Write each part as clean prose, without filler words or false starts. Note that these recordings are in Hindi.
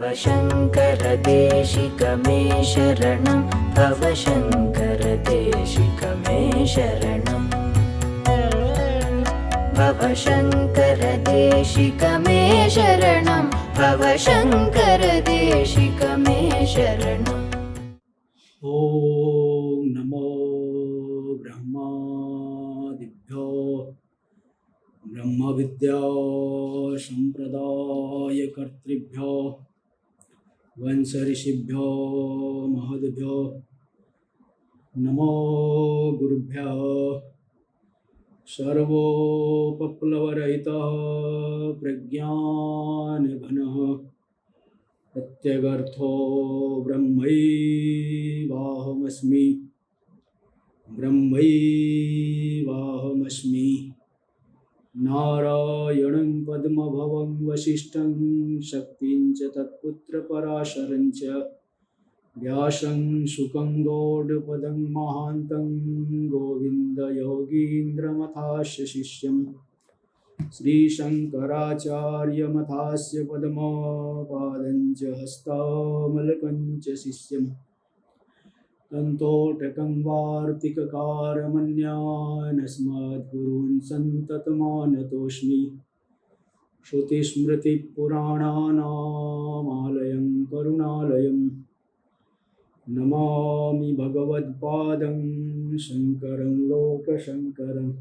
शङ्कर देशिक मे शरणं भव शङ्कर देशिक मे शरणं भव शङ्कर देशिक मे शरणं भव शङ्कर देशिक मे शरणम्। ॐ नमो ब्रह्मादिभ्यो ब्रह्मविद्या सम्प्रदायकर्तृभ्यो वंशऋषिभ्यो महद्भ्यो नमो गुरुभ्यः। सर्वोपप्लवरहितः प्रज्ञानघनः प्रत्यगर्थो ब्रह्मैवाहमस्मि ब्रह्मैवाहमस्मि। नारायणं पद्मभवं वसिष्ठं शक्तिं च तत्पुत्रपराशरं च व्यासं शुकं गौडपदं महान्तं गोविन्दयोगीन्द्रमथास्य शिष्यं श्रीशङ्कराचार्यमथास्य पद्मपादं च हस्तामलकं च शिष्यं तन्तोटकं वार्तिककारमन्यानस्मद्गुरून् सन्ततमानतोऽस्मि। श्रुतिस्मृतिपुराणानामालयं करुणालयं नमामि भगवत्पादं शङ्करं लोकशङ्करं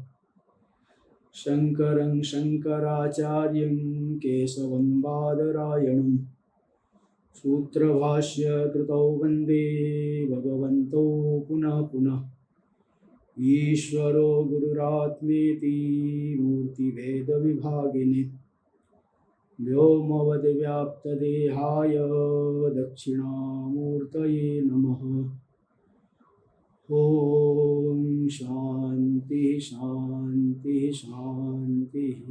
शङ्करं शङ्कराचार्यं केशवं बादरायणं सूत्रभाष्य कृतौ वन्दे भगवन्तौ पुनः पुनः। ईश्वरो गुरुरात्मेति मूर्तिभेदविभागिने व्योमवद्व्याप्तदेहाय दक्षिणामूर्तये नमः। ॐ शान्ति शान्ति शान्तिः।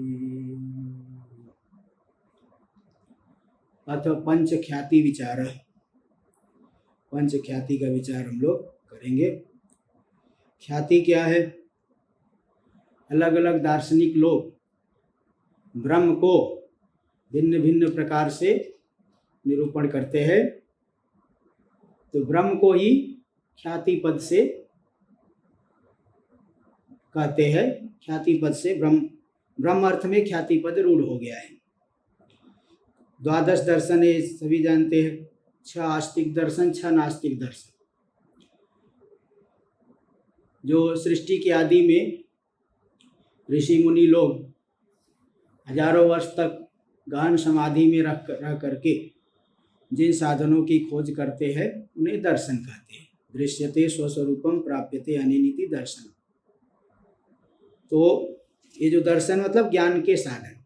अथ पंचख्याति विचार। पंचख्याति का विचार हम लोग करेंगे। ख्याति क्या है? अलग अलग दार्शनिक लोग ब्रह्म को भिन्न भिन्न प्रकार से निरूपण करते हैं, तो ब्रह्म को ही ख्याति पद से कहते हैं। ख्याति पद से ब्रह्म अर्थ में ख्याति पद रूढ़ हो गया है। द्वादश दर्शन है, सभी जानते हैं। 6 आस्तिक दर्शन, 6 नास्तिक दर्शन। जो सृष्टि के आदि में ऋषि मुनि लोग हजारों वर्ष तक गहन समाधि में रह करके जिन साधनों की खोज करते हैं उन्हें दर्शन कहते हैं। दृश्यते स्वस्वरूपम प्राप्यते अनिनिति दर्शन। तो ये जो दर्शन मतलब ज्ञान के साधन,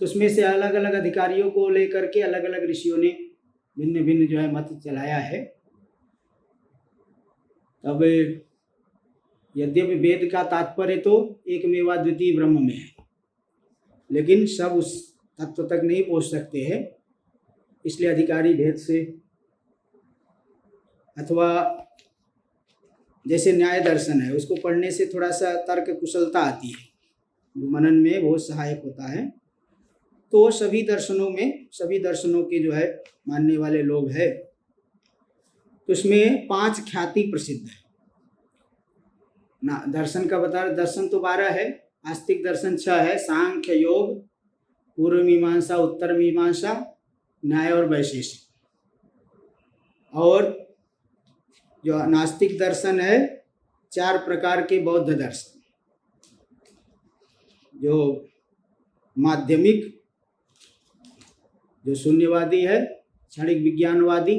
तो उसमें से अलग अलग अधिकारियों को लेकर के अलग अलग ऋषियों ने भिन्न भिन्न जो है मत चलाया है। तब यद्यपि वेद का तात्पर्य तो एकमेवा द्वितीय ब्रह्म में है, लेकिन सब उस तत्व तक नहीं पहुंच सकते हैं। इसलिए अधिकारी भेद से, अथवा जैसे न्याय दर्शन है, उसको पढ़ने से थोड़ा सा तर्क कुशलता आती है, जो मनन में बहुत सहायक होता है। तो सभी दर्शनों के जो है मानने वाले लोग हैं, तो इसमें 5 ख्याति प्रसिद्ध है ना। दर्शन का बता, दर्शन तो 12 है। आस्तिक दर्शन 6 है। सांख्य, योग, पूर्व मीमांसा, उत्तर मीमांसा, न्याय और वैशेषिक। और जो नास्तिक दर्शन है, 4 प्रकार के बौद्ध दर्शन। जो माध्यमिक, जो शून्यवादी है, क्षणिक विज्ञानवादी,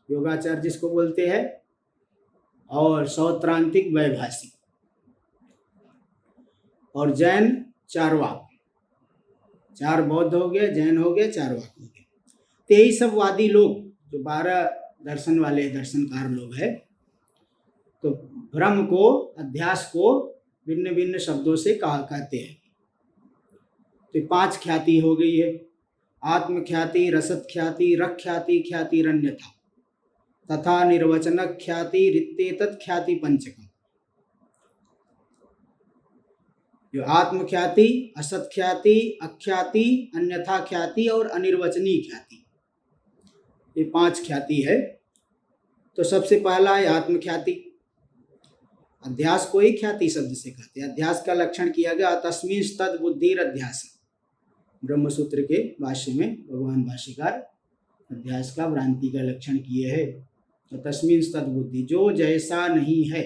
योगाचार जिसको बोलते हैं, और सौत्रांतिक वैभाषिक, और जैन चारवाक। 4 बौद्ध हो गए, जैन हो गए, चारवाक हो गए। तो यही सब वादी लोग, जो 12 दर्शन वाले दर्शनकार लोग हैं, तो ब्रह्म को, अध्यास को भिन्न भिन्न शब्दों से कहते हैं। तो 5 ख्याति हो गई है। आत्म ख्याति, रसत ख्याति, रख ख्याति, ख्यातिरन्यथा, तथा निर्वचन ख्याति, रित्तेतत् ख्याति पंचकम। जो आत्म ख्याति, असत ख्याति, अख्याति, अन्यथा ख्याति और अनिर्वचनीय ख्याति, ये 5 ख्याति है। तो सबसे पहला है आत्मख्याति। अध्यास को ही ख्याति शब्द से कहते हैं। अध्यास का लक्षण किया गया तस्मिन् तद बुद्धिर अध्यास। ब्रह्मसूत्र के भाष्य में भगवान भाष्यकार अध्यास का भ्रांति का लक्षण किए हैं। तो तस्मिन् तद बुद्धि, जो जैसा नहीं है।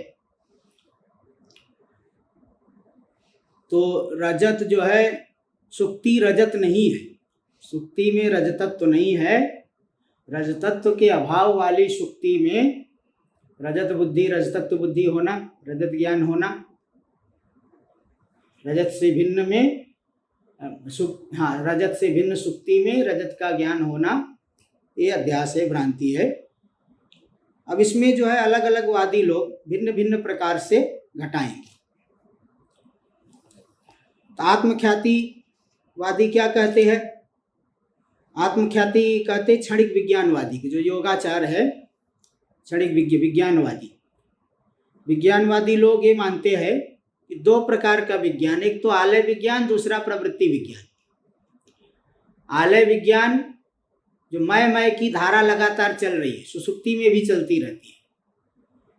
तो रजत जो है, सुक्ति रजत नहीं है। सुक्ति में रजतत्व तो नहीं है। रजतत्व के अभाव वाली सुक्ति में रजत बुद्धि, रजतत्व बुद्धि होना, रजत ज्ञान होना, रजत से भिन्न में रजत से भिन्न सुक्ति में रजत का ज्ञान होना, ये अध्यास है, भ्रांति है। अब इसमें जो है अलग अलग वादी लोग भिन्न भिन्न प्रकार से घटाएंगे। तो आत्मख्याति वादी क्या कहते हैं? आत्मख्याति कहते क्षणिक विज्ञानवादी के, जो योगाचार है, क्षणिक विज्ञानवादी। विज्ञानवादी लोग ये मानते हैं कि 2 प्रकार का विज्ञान, एक तो आलय विज्ञान, दूसरा प्रवृत्ति विज्ञान। आलय विज्ञान जो मैं की धारा लगातार चल रही है, सुसुप्ति में भी चलती रहती है,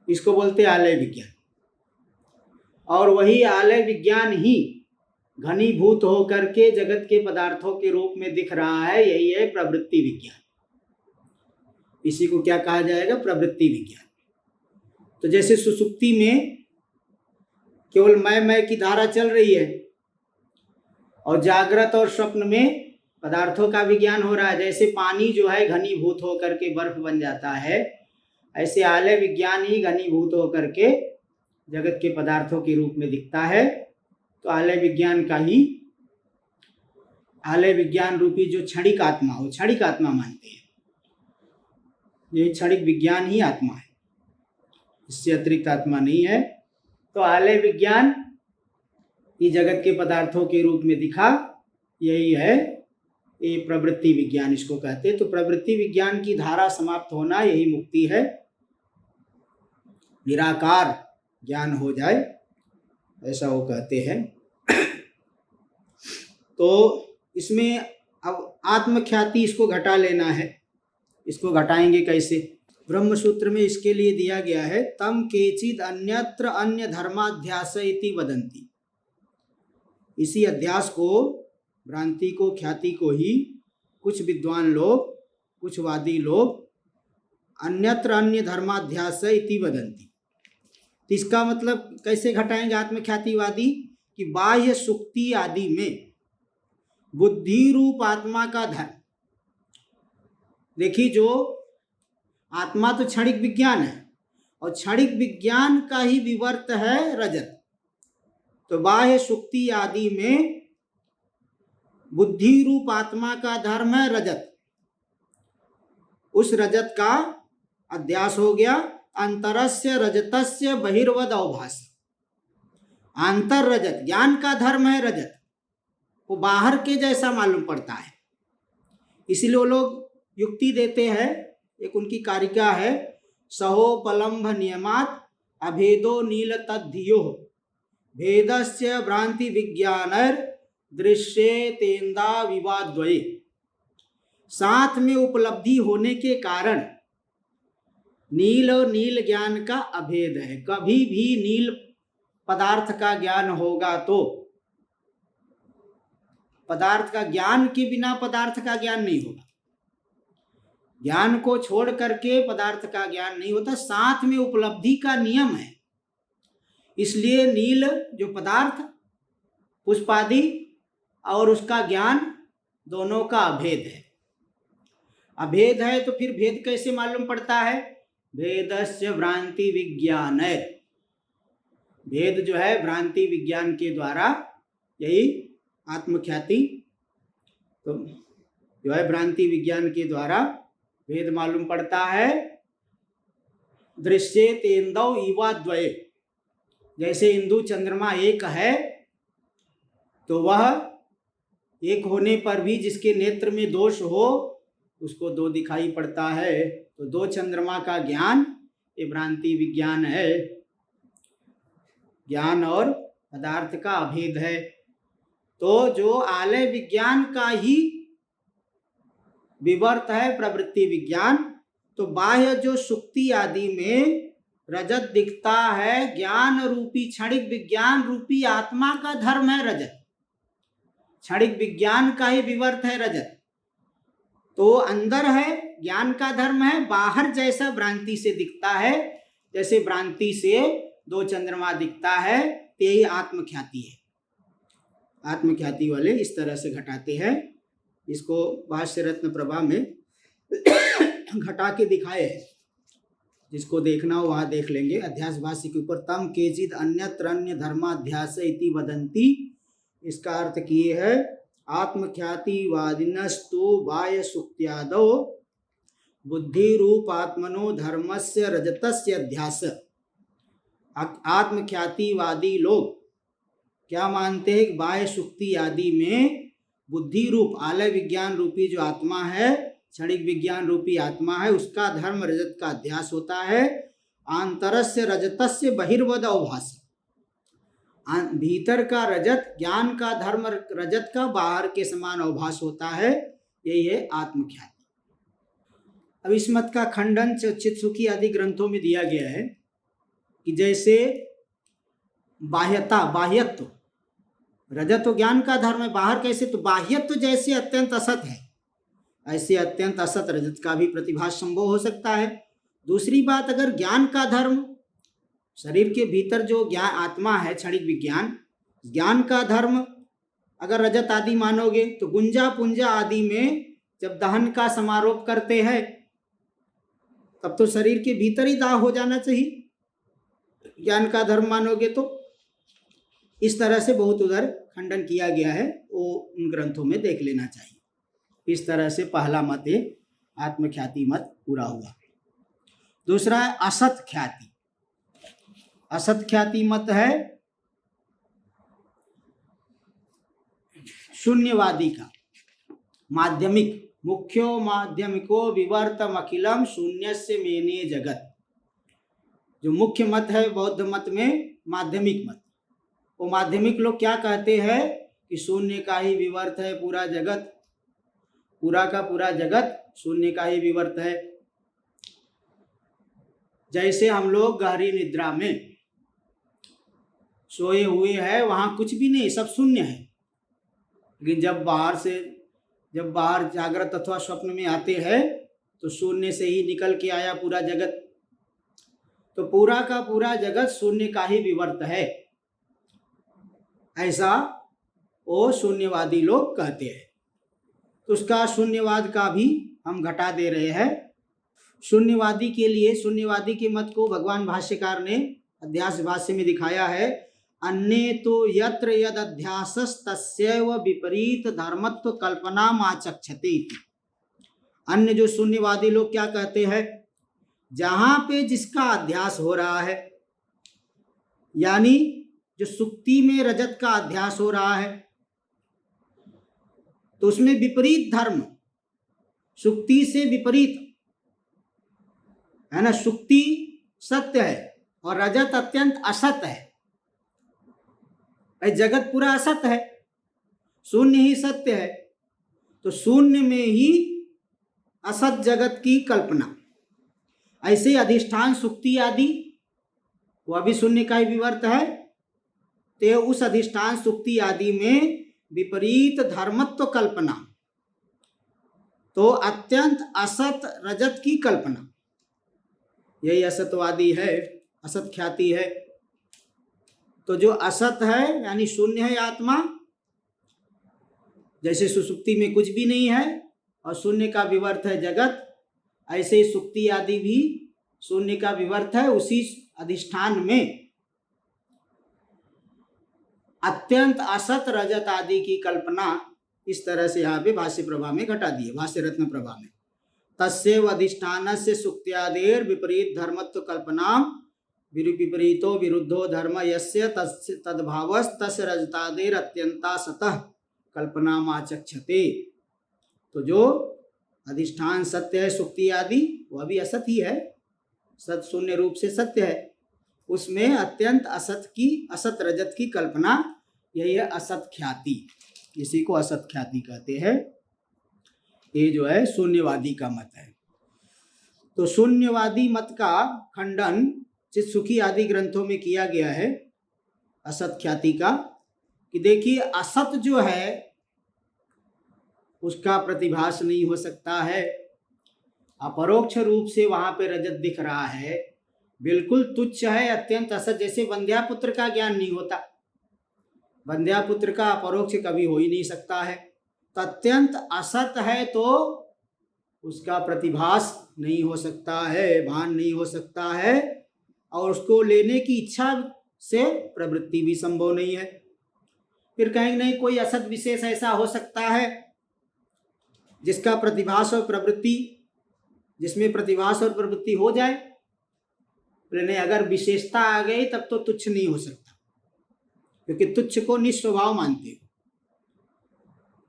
इसको बोलते हैं आलय विज्ञान। और वही आलय विज्ञान ही घनीभूत होकर के जगत के पदार्थों के रूप में दिख रहा है, यही है प्रवृत्ति विज्ञान। इसी को क्या कहा जाएगा? प्रवृत्ति विज्ञान। तो जैसे सुसुप्ति में केवल मैं की धारा चल रही है, और जागृत और स्वप्न में पदार्थों का विज्ञान हो रहा है। जैसे पानी जो है घनीभूत होकर के बर्फ बन जाता है, ऐसे आलय विज्ञान ही घनीभूत होकर के जगत के पदार्थों के रूप में दिखता है। तो आलय विज्ञान का ही, आलय विज्ञान रूपी जो क्षणिक आत्मा हो, क्षणिक आत्मा मानते हैं, ये क्षणिक विज्ञान ही आत्मा है, इससे अतिरिक्त आत्मा नहीं है। तो आलय विज्ञान ये जगत के पदार्थों के रूप में दिखा, यही है ये प्रवृत्ति विज्ञान, इसको कहते हैं। तो प्रवृत्ति विज्ञान की धारा समाप्त होना, यही मुक्ति है, निराकार ज्ञान हो जाए, ऐसा वो कहते हैं। तो इसमें अब आत्मख्याति, इसको घटा लेना है। इसको घटाएंगे कैसे? ब्रह्म सूत्र में इसके लिए दिया गया है, तम केचिद अन्यत्र अन्य धर्माध्यास इति वदन्ति। इसी अध्यास को, भ्रांति को, ख्याति को ही कुछ विद्वान लोग, कुछ वादी लोग अन्यत्र अन्य धर्माध्यास इति वदन्ति। इसका मतलब कैसे घटाएंगे आत्मख्यातिवादी? कि बाह्य सुक्ति आदि में बुद्धि रूप आत्मा का धर्म, देखिए जो आत्मा तो क्षणिक विज्ञान है, और क्षणिक विज्ञान का ही विवर्त है रजत। तो बाह्य सुक्ति आदि में बुद्धि रूप आत्मा का धर्म है रजत। उस रजत का अध्यास हो गया अंतरस्य रजतस्य बहिर्वद अवभास। आंतर रजत, ज्ञान का धर्म है रजत, वो बाहर के जैसा मालूम पड़ता है। इसलिए वो लोग युक्ति देते हैं, एक उनकी कारिका है, सहोपलम्भ नियमात अभेदो नील तद्धियो भेदस्य भ्रांति विज्ञानर दृश्ये तेंदा विवाद्वये। साथ में उपलब्धि होने के कारण नील और नील ज्ञान का अभेद है। कभी भी नील पदार्थ का ज्ञान होगा तो पदार्थ का ज्ञान के बिना पदार्थ का ज्ञान नहीं होगा। ज्ञान को छोड़ करके पदार्थ का ज्ञान नहीं होता, साथ में उपलब्धि का नियम है। इसलिए नील जो पदार्थ, पुष्पादि और उसका ज्ञान, दोनों का अभेद है। अभेद है तो फिर भेद कैसे मालूम पड़ता है? भेदस्य भ्रांति विज्ञान है। भेद जो है भ्रांति विज्ञान के द्वारा, यही आत्मख्याति तो जो है भ्रांति विज्ञान के द्वारा भेद मालूम पड़ता है। दृश्ये तेंदौ इवाद्वये, जैसे इंदु चंद्रमा एक है तो वह एक होने पर भी जिसके नेत्र में दोष हो उसको दो दिखाई पड़ता है। तो दो चंद्रमा का ज्ञान ये भ्रांति विज्ञान है। ज्ञान और पदार्थ का अभेद है। तो जो आलय विज्ञान का ही विवर्त है प्रवृत्ति विज्ञान। तो बाह्य जो सुक्ति आदि में रजत दिखता है, ज्ञान रूपी क्षणिक विज्ञान रूपी आत्मा का धर्म है रजत, क्षणिक विज्ञान का ही विवर्त है रजत। तो अंदर है ज्ञान का धर्म है, बाहर जैसा भ्रांति से दिखता है, जैसे भ्रांति से दो चंद्रमा दिखता है, यही आत्मख्याति है। आत्मख्याति वाले इस तरह से घटाते हैं, इसको भाष्य रत्न प्रभा में घटा के दिखाए है। जिसको देखना हो वहां देख लेंगे। अध्यास भाष्य के ऊपर तम केचिद अन्यत्र अन्य धर्माध्यास इति वदंती, इसका अर्थ किए है आत्मख्यातिवादिनस्तु बाह्य सुक्त्यादो बुद्धि रूप आत्मनो धर्मस्य रजतस्य अध्यास। आत्मख्यातिवादी लोग क्या मानते हैं कि बाह्य सुक्ति आदि में बुद्धि रूप आलय विज्ञान रूपी जो आत्मा है, क्षणिक विज्ञान रूपी आत्मा है, उसका धर्म रजत का अध्यास होता है। आंतरस्य रजतस्य बहिर्वद अवभास, भीतर का रजत ज्ञान का धर्म रजत का बाहर के समान अवभास होता है, यही है आत्मख्याति। अब इस मत का खंडन चित्सुखी आदि ग्रंथों में दिया गया है कि जैसे बाह्यता, बाह्यत्व, रजत तो ज्ञान का धर्म है, बाहर कैसे, तो बाह्यत्व जैसे अत्यंत असत है, ऐसे अत्यंत असत रजत का भी प्रतिभास संभव हो सकता है। दूसरी बात, अगर ज्ञान का धर्म शरीर के भीतर जो ज्ञान आत्मा है, क्षणिक विज्ञान, ज्ञान का धर्म अगर रजत आदि मानोगे तो गुंजा पुंजा आदि में जब दहन का समारोह करते हैं तब तो शरीर के भीतर ही दाह हो जाना चाहिए, ज्ञान का धर्म मानोगे तो। इस तरह से बहुत उधर खंडन किया गया है, वो उन ग्रंथों में देख लेना चाहिए। इस तरह से पहला मत आत्मख्याति मत पूरा हुआ। दूसरा है असत ख्याति। असत ख्याति मत है शून्यवादी का, माध्यमिक, मुख्यो माध्यमिको विवर्तम अखिलम शून्यस्य मेने जगत। जो मुख्य मत है बौद्ध मत में, माध्यमिक मत, वो माध्यमिक लोग क्या कहते हैं कि शून्य का ही विवर्त है पूरा जगत, पूरा का पूरा जगत शून्य का ही विवर्त है। जैसे हम लोग गहरी निद्रा में सोए हुए हैं, वहां कुछ भी नहीं, सब शून्य है, लेकिन जब बाहर जागृत अथवा स्वप्न में आते हैं तो शून्य से ही निकल के आया पूरा जगत। तो पूरा का पूरा जगत शून्य का ही विवर्त है, ऐसा वो शून्यवादी लोग कहते हैं। तो उसका शून्यवाद का भी हम घटा दे रहे हैं। शून्यवादी के लिए, शून्यवादी के मत को भगवान भाष्यकार ने अध्यास भाष्य में दिखाया है, अन्ये तो यत्र यद अध्यासस् तस्यैव विपरीत धर्मत्व कल्पना आचक्षते। अन्य जो शून्यवादी लोग क्या कहते हैं, जहां पे जिसका अध्यास हो रहा है, यानी जो सुक्ति में रजत का अध्यास हो रहा है, तो उसमें विपरीत धर्म, सुक्ति से विपरीत है ना, सुक्ति सत्य है और रजत अत्यंत असत है। जगत पूरा असत है, शून्य ही सत्य है, तो शून्य में ही असत जगत की कल्पना। ऐसे अधिष्ठान सुक्ति आदि वह भी शून्य का ही विवर्त है, तो उस अधिष्ठान सुक्ति आदि में विपरीत धर्मत्व कल्पना, तो अत्यंत असत रजत की कल्पना, यही असतवादी है, असत ख्याति है। तो जो असत है यानी शून्य है आत्मा, जैसे सुसुप्ति में कुछ भी नहीं है और शून्य का विवर्त है जगत, ऐसे ही सुक्ति आदि भी शून्य का विवर्त है, उसी अधिष्ठान में अत्यंत असत रजत आदि की कल्पना। इस तरह से यहाँ पे भाष्य प्रभा में घटा दिए, भाष्य रत्न प्रभा में। तस्यैव अधिष्ठानस्य सुक्त्यादेर विपरीत धर्मत्व कल्पना विपरीतो विरुद्धो धर्म यस्य तद्भावस् तस्य रजतादेर अत्यंता सतः कल्पना आचक्षते। तो जो अधिष्ठान सत्य है सुक्ति आदि, वह भी असत ही है, सत शून्य रूप से सत्य है, उसमें अत्यंत असत की, असत रजत की कल्पना, यही है असत ख्याति, इसी को असत ख्याति कहते हैं। ये जो है शून्यवादी का मत है। तो शून्यवादी मत का खंडन चित्सुखी आदि ग्रंथों में किया गया है असत ख्याति का, कि देखिए असत जो है उसका प्रतिभास नहीं हो सकता है, अपरोक्ष रूप से वहां पे रजत दिख रहा है, बिल्कुल तुच्छ है, अत्यंत असत। जैसे वंध्यापुत्र का ज्ञान नहीं होता, वंध्यापुत्र का अपरोक्ष कभी हो ही नहीं सकता है, तो अत्यंत असत है तो उसका प्रतिभास नहीं हो सकता है, भान नहीं हो सकता है, और उसको लेने की इच्छा से प्रवृत्ति भी संभव नहीं है। फिर कहेंगे नहीं कोई असत विशेष ऐसा हो सकता है जिसका प्रतिभास और प्रवृत्ति, जिसमें प्रतिभास और प्रवृत्ति हो जाए। नहीं, अगर विशेषता आ गई तब तो तुच्छ नहीं हो सकता, क्योंकि तुच्छ को निस्वभाव मानते हो।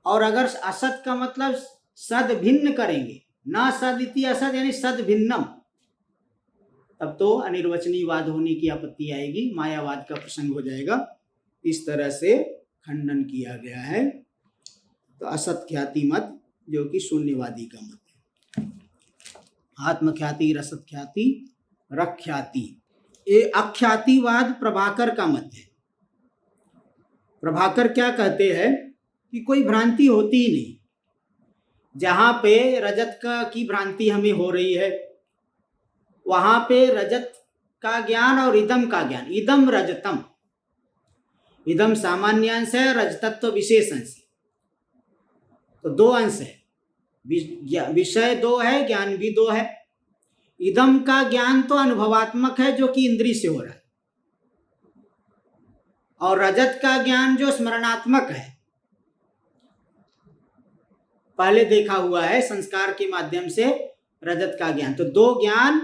और अगर असत का मतलब सद भिन्न करेंगे, ना सद इति असत यानी सद भिन्नम, तब तो अनिर्वचनीयवाद होने की आपत्ति आएगी, मायावाद का प्रसंग हो जाएगा। इस तरह से खंडन किया गया है। तो असत ख्याति मत जो कि शून्यवादी का मत है। आत्मख्याति, रसत ख्याति, रख्याति, ये अख्यातिवाद प्रभाकर का मत है। प्रभाकर क्या कहते हैं कि कोई भ्रांति होती ही नहीं, जहां पे रजत का की भ्रांति हमें हो रही है वहां पे रजत का ज्ञान और इदम का ज्ञान, इदम रजतम, इदम सामान्य अंश है, रजतत्व विशेष अंश है, तो दो अंश है, विषय दो है, ज्ञान भी दो है। इदम का ज्ञान तो अनुभवात्मक है जो कि इंद्रिय से हो रहा है, और रजत का ज्ञान जो स्मरणात्मक है, पहले देखा हुआ है संस्कार के माध्यम से रजत का ज्ञान। तो दो ज्ञान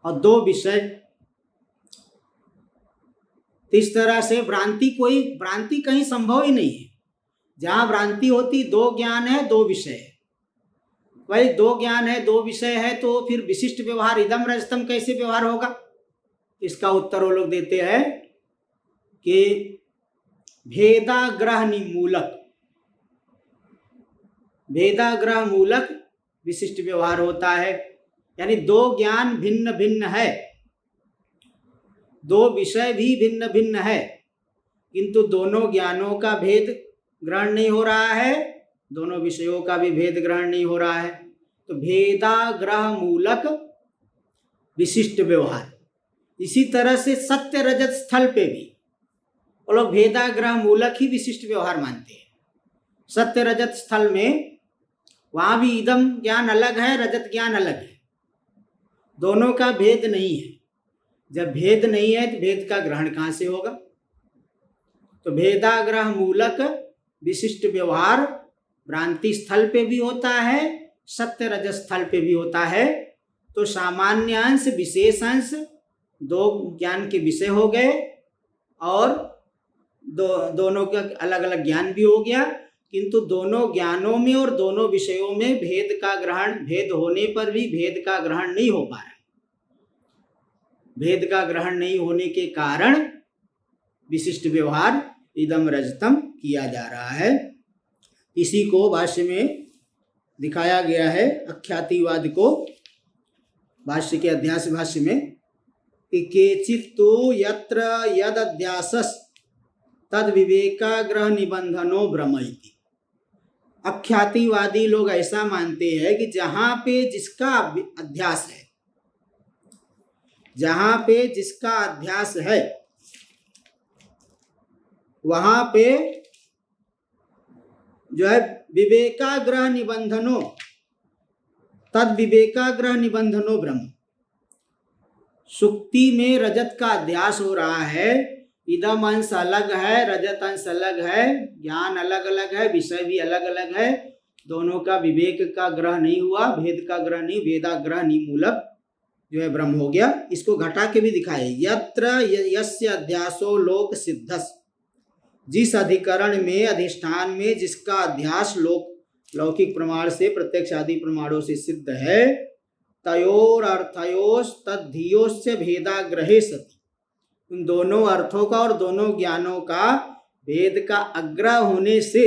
और दो विषय। इस तरह से भ्रांति कहीं संभव ही नहीं है। जहां भ्रांति होती, दो ज्ञान है दो विषय है, भाई दो ज्ञान है दो विषय है, तो फिर विशिष्ट व्यवहार इदम रजतम कैसे व्यवहार होगा? इसका उत्तर वो लोग देते हैं कि भेदाग्रह निमूलक, भेदाग्रह मूलक विशिष्ट व्यवहार होता है। यानी दो ज्ञान भिन्न भिन्न है, दो विषय भी भिन्न भिन्न है, किंतु दोनों ज्ञानों का भेद ग्रहण नहीं हो रहा है, दोनों विषयों का भी भेद ग्रहण नहीं हो रहा है। तो भेदाग्रह मूलक विशिष्ट व्यवहार। इसी तरह से सत्य रजत स्थल पे भी वो लोग भेदाग्रह मूलक ही विशिष्ट व्यवहार मानते हैं। सत्य रजत स्थल में वहां भी इदम ज्ञान अलग है, रजत ज्ञान अलग है, दोनों का भेद नहीं है। जब भेद नहीं है तो भेद का ग्रहण कहां से होगा? तो भेदाग्रह मूलक विशिष्ट व्यवहार भ्रांति स्थल पे भी होता है, सत्य रजत स्थल पे भी होता है। तो सामान्य अंश विशेष अंश दो ज्ञान के विषय हो गए, और दोनों का अलग अलग ज्ञान भी हो गया, किंतु दोनों ज्ञानों में और दोनों विषयों में भेद का ग्रहण, भेद होने पर भी भेद का ग्रहण नहीं हो पा रहा है। भेद का ग्रहण नहीं होने के कारण विशिष्ट व्यवहार इदम रजतम किया जा रहा है। इसी को भाष्य में दिखाया गया है, अख्यातिवाद को भाष्य के अध्यास भाष्य में, कि केचित् तु यत्र यद अध्यासस् तद विवेकाग्रह निबंधनो भ्रम इति। अख्यातिवादी लोग ऐसा मानते हैं कि जहां पे जिसका अध्यास है, जहां पे जिसका अध्यास है वहां पे जो है विवेकाग्रह निबंधनो, तद विवेकाग्रह निबंधनो ब्रह्म। सुक्ति में रजत का अध्यास हो रहा है, इदम अंश अलग है, रजत अंश अलग है, ज्ञान अलग अलग है, विषय भी अलग अलग है, दोनों का विवेक का ग्रह नहीं हुआ, भेद का ग्रह नहीं, भेदाग्रह निमूलक जो है ब्रह्म हो गया। इसको घटा के भी दिखाए, यत्र यस्य अध्यासो लोक सिद्धस, जिस अधिकरण में अधिष्ठान में जिसका अध्यास लौकिक प्रमाण से प्रत्यक्ष आदि प्रमाणों से सिद्ध है, तयोर अर्थयोस तद्धियोस्य भेदाग्रहे सति, उन दोनों अर्थों का और दोनों ज्ञानों का भेद का अग्रह होने से,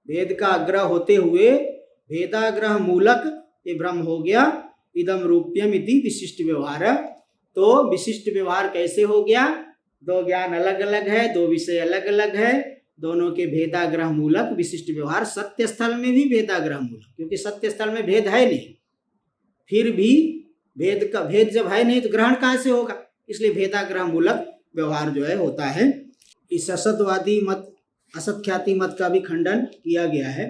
भेद का अग्रह होते हुए भेदाग्रह मूलक ये ब्रह्म हो गया। इदम रूप्यम इति विशिष्ट व्यवहार। तो विशिष्ट व्यवहार कैसे हो गया? दो ज्ञान अलग अलग है, दो विषय अलग अलग है, दोनों के भेदाग्रह मूलक विशिष्ट व्यवहार। सत्य स्थल में भी भेदाग्रह मूलक, क्योंकि सत्य स्थल में भेद है नहीं, फिर भी भेद जब है नहीं तो ग्रहण कहाँ से होगा? इसलिए भेदाग्रह मूलक व्यवहार जो है होता है। इस असतवादी मत, असत्ख्याति मत का भी खंडन किया गया है,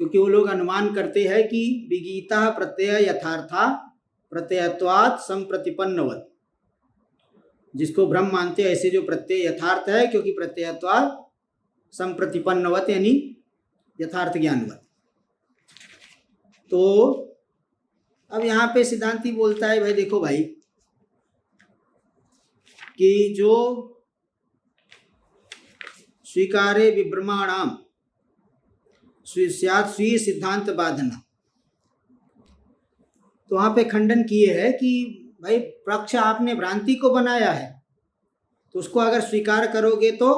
क्योंकि वो लोग अनुमान करते हैं कि विगीता प्रत्यय यथार्था प्रत्ययत्वात् संप्रतिपन्नवत्, जिसको ब्रह्म मानते हैं ऐसे जो प्रत्यय यथार्थ है, क्योंकि प्रत्ययत्वात् संप्रतिपन्नवत् यानी यथार्थ ज्ञानवत्। तो अब यहाँ पे सिद्धांती बोलता है, भाई देखो भाई कि जो स्वीकारे विभ्रमाणाम स्यात् स्वीय सिद्धांत बाधना, तो वहाँ पे खंडन किए है कि भाई पक्ष आपने भ्रांति को बनाया है, तो उसको अगर स्वीकार करोगे तो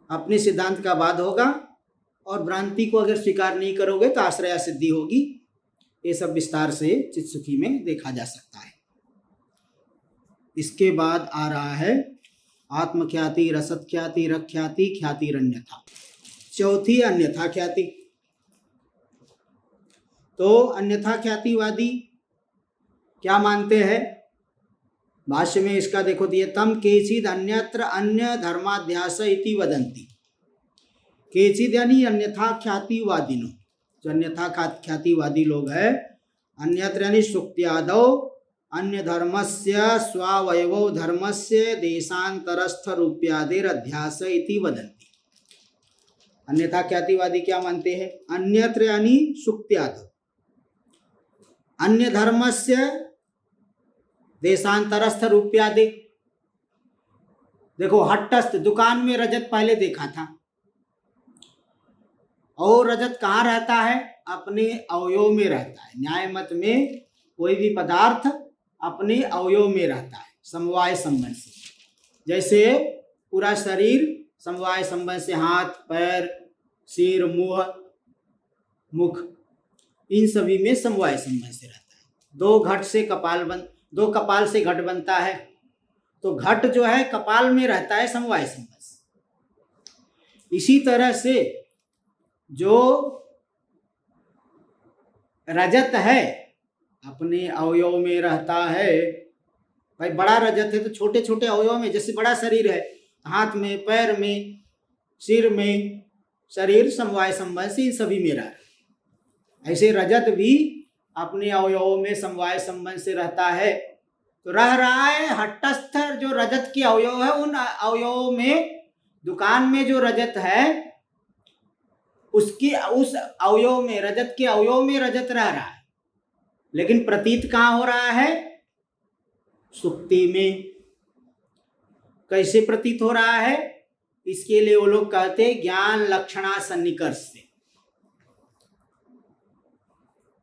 अपने सिद्धांत का बाध होगा, और भ्रांति को अगर स्वीकार नहीं करोगे तो आश्रया सिद्धि होगी। ये सब विस्तार से चित्सुखी में देखा जा सकता है। इसके बाद आ रहा है आत्मख्याति, रसख्याति, रख्याति, ख्यातिरन्यथा। चौथी अन्यथा ख्याति। तो अन्यथा ख्यातिवादी क्या मानते हैं? भाष्य में इसका देखो दिए, तम केचिद अन्यत्र अन्य धर्माध्यास इति वदन्ति। केचिद यानी अन्यथा ख्यातिवादिनो, जो अन्यथा ख्यातिवादी लोग हैं, अन्यत्र यानी सुक्त्यादौ अन्य धर्मस्य स्वावयवो धर्मस्य देशांतरस्थ रूप्यादेर अध्यास इति वदन्ति। अन्यथा ख्यातिवादी क्या मानते हैं? अन्यत्र यानी सुक्त्यादौ, अन्य धर्मस्य देशांतरस्थ रूप्यादि। देखो हट्टस्थ, दुकान में रजत पहले देखा था, और रजत कहाँ रहता है? अपने अवयव में रहता है। न्याय मत में कोई भी पदार्थ अपने अवयव में रहता है समवाय संबंध से। जैसे पूरा शरीर समवाय संबंध से, हाथ, पैर, सिर, मुंह, मुख, इन सभी में समवाय संबंध से रहता है। दो कपाल से घट बनता है, तो घट जो है कपाल में रहता है समवाय संबंध से। इसी तरह से जो रजत है अपने अवयव में रहता है। भाई बड़ा रजत है तो छोटे छोटे अवयव में, जैसे बड़ा शरीर है, हाथ में, पैर में, सिर में, शरीर समवाय संबंध से इन सभी में रह रहा है। ऐसे रजत भी अपने अवयव में समवाय संबंध से रहता है। तो रह रहा है हट्टस्थ जो रजत के अवयव है, उन अवयव में, दुकान में जो रजत है उसके उस अवयव में, रजत के अवयव में रजत रह रहा है, लेकिन प्रतीत कहाँ हो रहा है? सुक्ति में। कैसे प्रतीत हो रहा है? इसके लिए वो लोग कहते हैं ज्ञान लक्षणा सन्निकर्ष से।